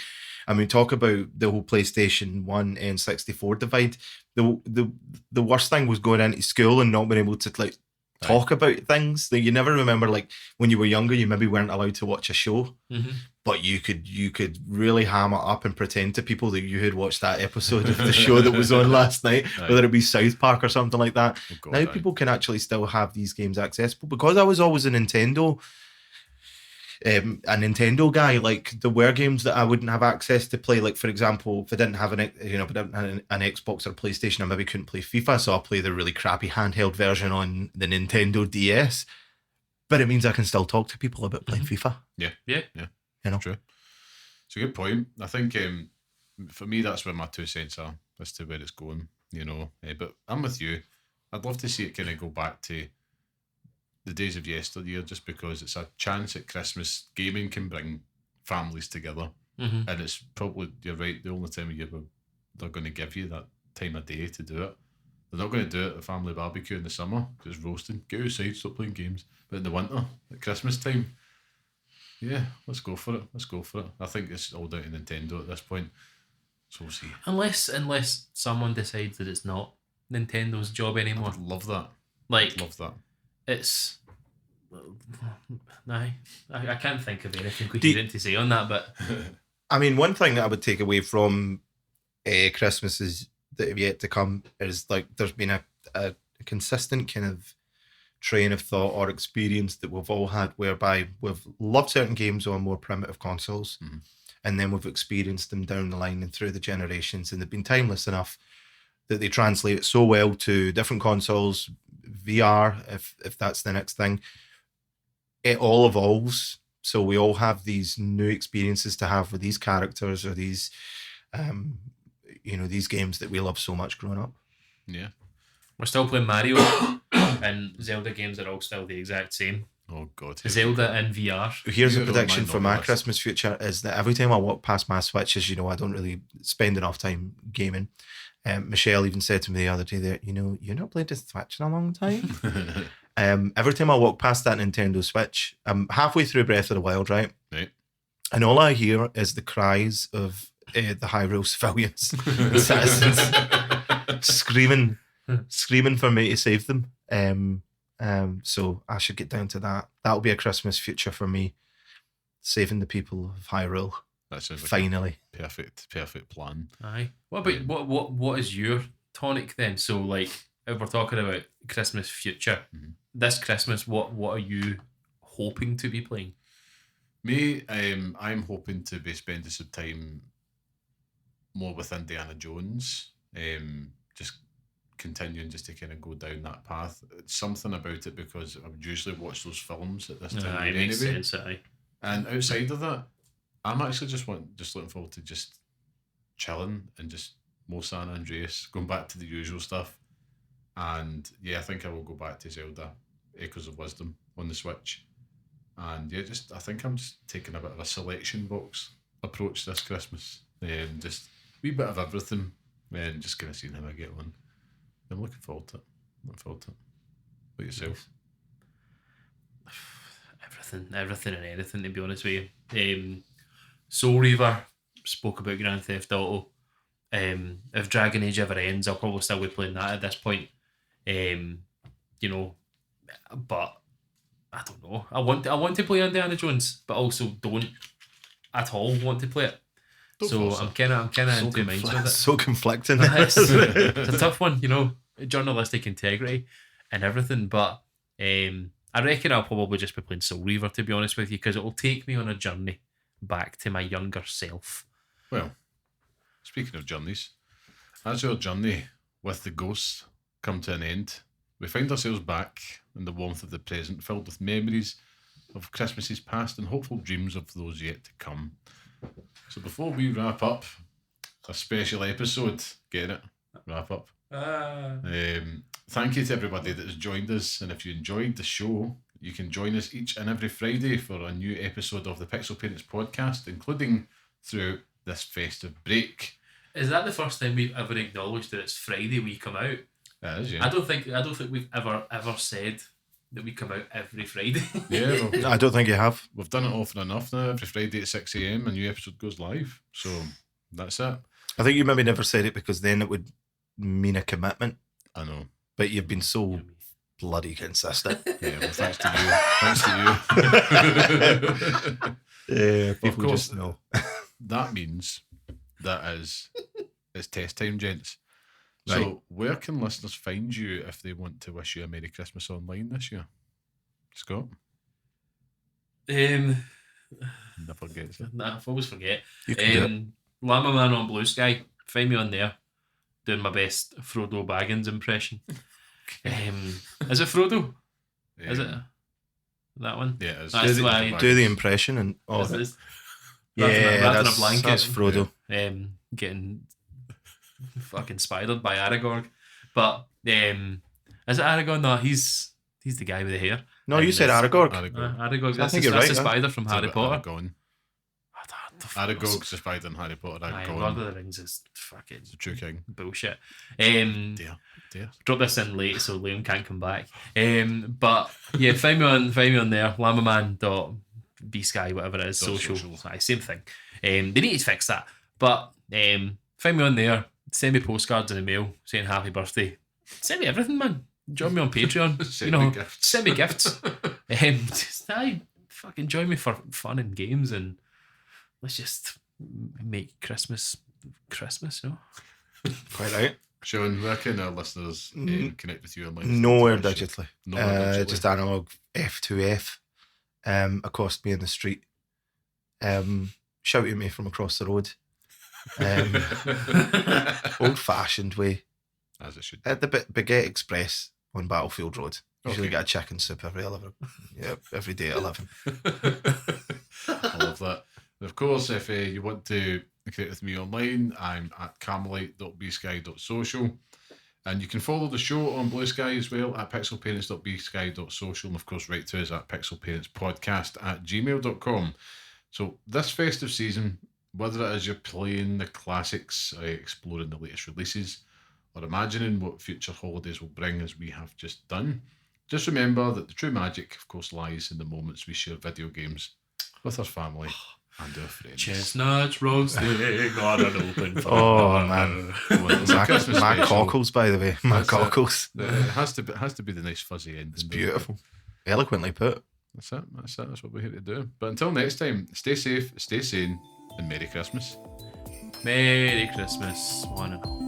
I mean, talk about the whole PlayStation 1 and 64 divide. The worst thing was going into school and not being able to like talk about things that you never remember. Like when you were younger, you maybe weren't allowed to watch a show, but you could really ham it up and pretend to people that you had watched that episode of the show that was on last night, whether it be South Park or something like that. Oh God, Now people can actually still have these games accessible. Because I was always a Nintendo guy, like there were games that I wouldn't have access to play. Like for example, if I didn't have an Xbox or a PlayStation, I maybe couldn't play FIFA, so I'll play the really crappy handheld version on the Nintendo DS. But it means I can still talk to people about playing FIFA. Yeah. You know, True. It's a good point. I think for me, that's where my 2 cents are as to where it's going. But I'm with you. I'd love to see it kind of go back to the days of yesteryear, just because it's a chance at Christmas gaming can bring families together, and it's probably, you're right, the only time of year where they're going to give you that time of day to do it. They're not going to do it at a family barbecue in the summer because it's roasting. Get outside, stop playing games. But in the winter, at Christmas time, yeah, let's go for it. I think it's all down to Nintendo at this point. So we'll see. Unless someone decides that it's not Nintendo's job I anymore. would love that. Like, Love that. it's... I can't think of anything coherent to say on that, but... I mean, one thing that I would take away from Christmases that have yet to come is like there's been a consistent kind of train of thought or experience that we've all had, whereby we've loved certain games on more primitive consoles, and then we've experienced them down the line and through the generations, and they've been timeless enough that they translate so well to different consoles, VR, if that's the next thing. It all evolves, so we all have these new experiences to have with these characters or these these games that we love so much growing up. Yeah. We're still playing Mario, and Zelda games are all still the exact same. Oh God. Zelda in VR. Here's a You're on prediction my for my list. Christmas future is that every time I walk past my Switches, I don't really spend enough time gaming. Michelle even said to me the other day that, you're not played the Switch in a long time. Every time I walk past that Nintendo Switch, I'm halfway through Breath of the Wild, right? Right. And all I hear is the cries of the Hyrule civilians and citizens screaming for me to save them. So I should get down to that. That'll be a Christmas future for me, saving the people of Hyrule. That sounds like Finally. a perfect plan. Aye. What about what is your tonic then? So like, if we're talking about Christmas future, this Christmas, what are you hoping to be playing? Me, I'm hoping to be spending some time more with Indiana Jones. Just continuing just to kind of go down that path. It's something about it because I would usually watch those films at this time of Aye, year makes anyway. sense. Aye. And outside of that, I'm actually just looking forward to just chilling and just more San Andreas, going back to the usual stuff. And yeah, I think I will go back to Zelda Echoes of Wisdom on the Switch. And yeah, I think I'm just taking a bit of a selection box approach this Christmas. Just a wee bit of everything, and just kind of seeing how I get on. I'm looking forward to it. What about yourself? Everything and anything, to be honest with you. Soul Reaver, spoke about Grand Theft Auto. If Dragon Age ever ends, I'll probably still be playing that at this point. But I don't know. I want to play Indiana Jones, but also don't at all want to play it. Don't So force I'm it. kind of in two minds with it. So conflicting. It's a tough one, journalistic integrity and everything. But I reckon I'll probably just be playing Soul Reaver, to be honest with you, because it will take me on a journey back to my younger self. Well, speaking of journeys, as our journey with the ghosts come to an end, we find ourselves back in the warmth of the present, filled with memories of Christmases past and hopeful dreams of those yet to come. So before we wrap up a special episode, get it? Wrap up. Thank you to everybody that has joined us, and if you enjoyed the show, you can join us each and every Friday for a new episode of the Pixel Parents podcast, including through this festive break. Is that the first time we've ever acknowledged that it's Friday we come out? It is, yeah. I don't think we've ever said that we come out every Friday. Yeah, well, I don't think you have. we've done it often enough now. Every Friday at 6 a.m. a new episode goes live. So that's it. I think you maybe never said it because then it would mean a commitment. I know. But you've been so bloody consistent. Yeah, well, thanks to you. Thanks to you. Yeah, Of people course. just know. That means it's test time, gents. Right. So where can listeners find you if they want to wish you a Merry Christmas online this year? Scott? Never Never gets it. I always forget. You can do it. Llama Man on Blue Sky. Find me on there. Doing my best Frodo Baggins impression. Is it Frodo? Is it that one? Yeah, it's That's why- Do the impression and Is this- yeah, wrapped in a that's, blanket. that's Frodo. Getting fucking spidered by Aragorn. But is it Aragorn? No, he's the guy with the hair. No, And you said this- Aragorn. Aragorn. I think you're that's right, the huh? spider from Harry Potter. Aragorn. I don't- the fuck was- Aragog's the spider in Harry Potter. Aye, Aragorn. Lord of the Rings is fucking The true king. bullshit. Dear. Drop this in late so Liam can't come back. But yeah, find me on there, llamaman.bsky, whatever it is, Dot social. social. Aye, same thing. They need to fix that. But find me on there, send me postcards in the mail saying happy birthday. Send me everything, man. Join me on Patreon. Send me gifts. Send me gifts. Just fucking join me for fun and games, and let's just make Christmas, you know? Quite right. Sean, where can our listeners connect with you online? Nowhere digitally. Nowhere digitally. Just analog F2F. Accost me in the street. Shout at me from across the road. Old fashioned way. As it should be. At the Baguette Express on Battlefield Road. Usually Okay. get a chicken soup every 11. Yep, every day at 11. I love that. And of course, if you want to connect with me online, I'm at carmelite.bsky.social. And you can follow the show on Blue Sky as well at pixelparents.bsky.social. And of course, write to us at pixelparentspodcast@gmail.com. So this festive season, whether it is you're playing the classics, exploring the latest releases, or imagining what future holidays will bring as we have just done, just remember that the true magic, of course, lies in the moments we share video games with our family and our friends. Chestnuts roasting on an open fire. Oh, man. Well, it's a My Christmas special. cockles, by the way. My That's it. cockles. It has to be the nice fuzzy end. It's beautiful. Eloquently put. That's it. That's what we're here to do. But until next time, stay safe, stay sane, and Merry Christmas. Merry Christmas, one and all.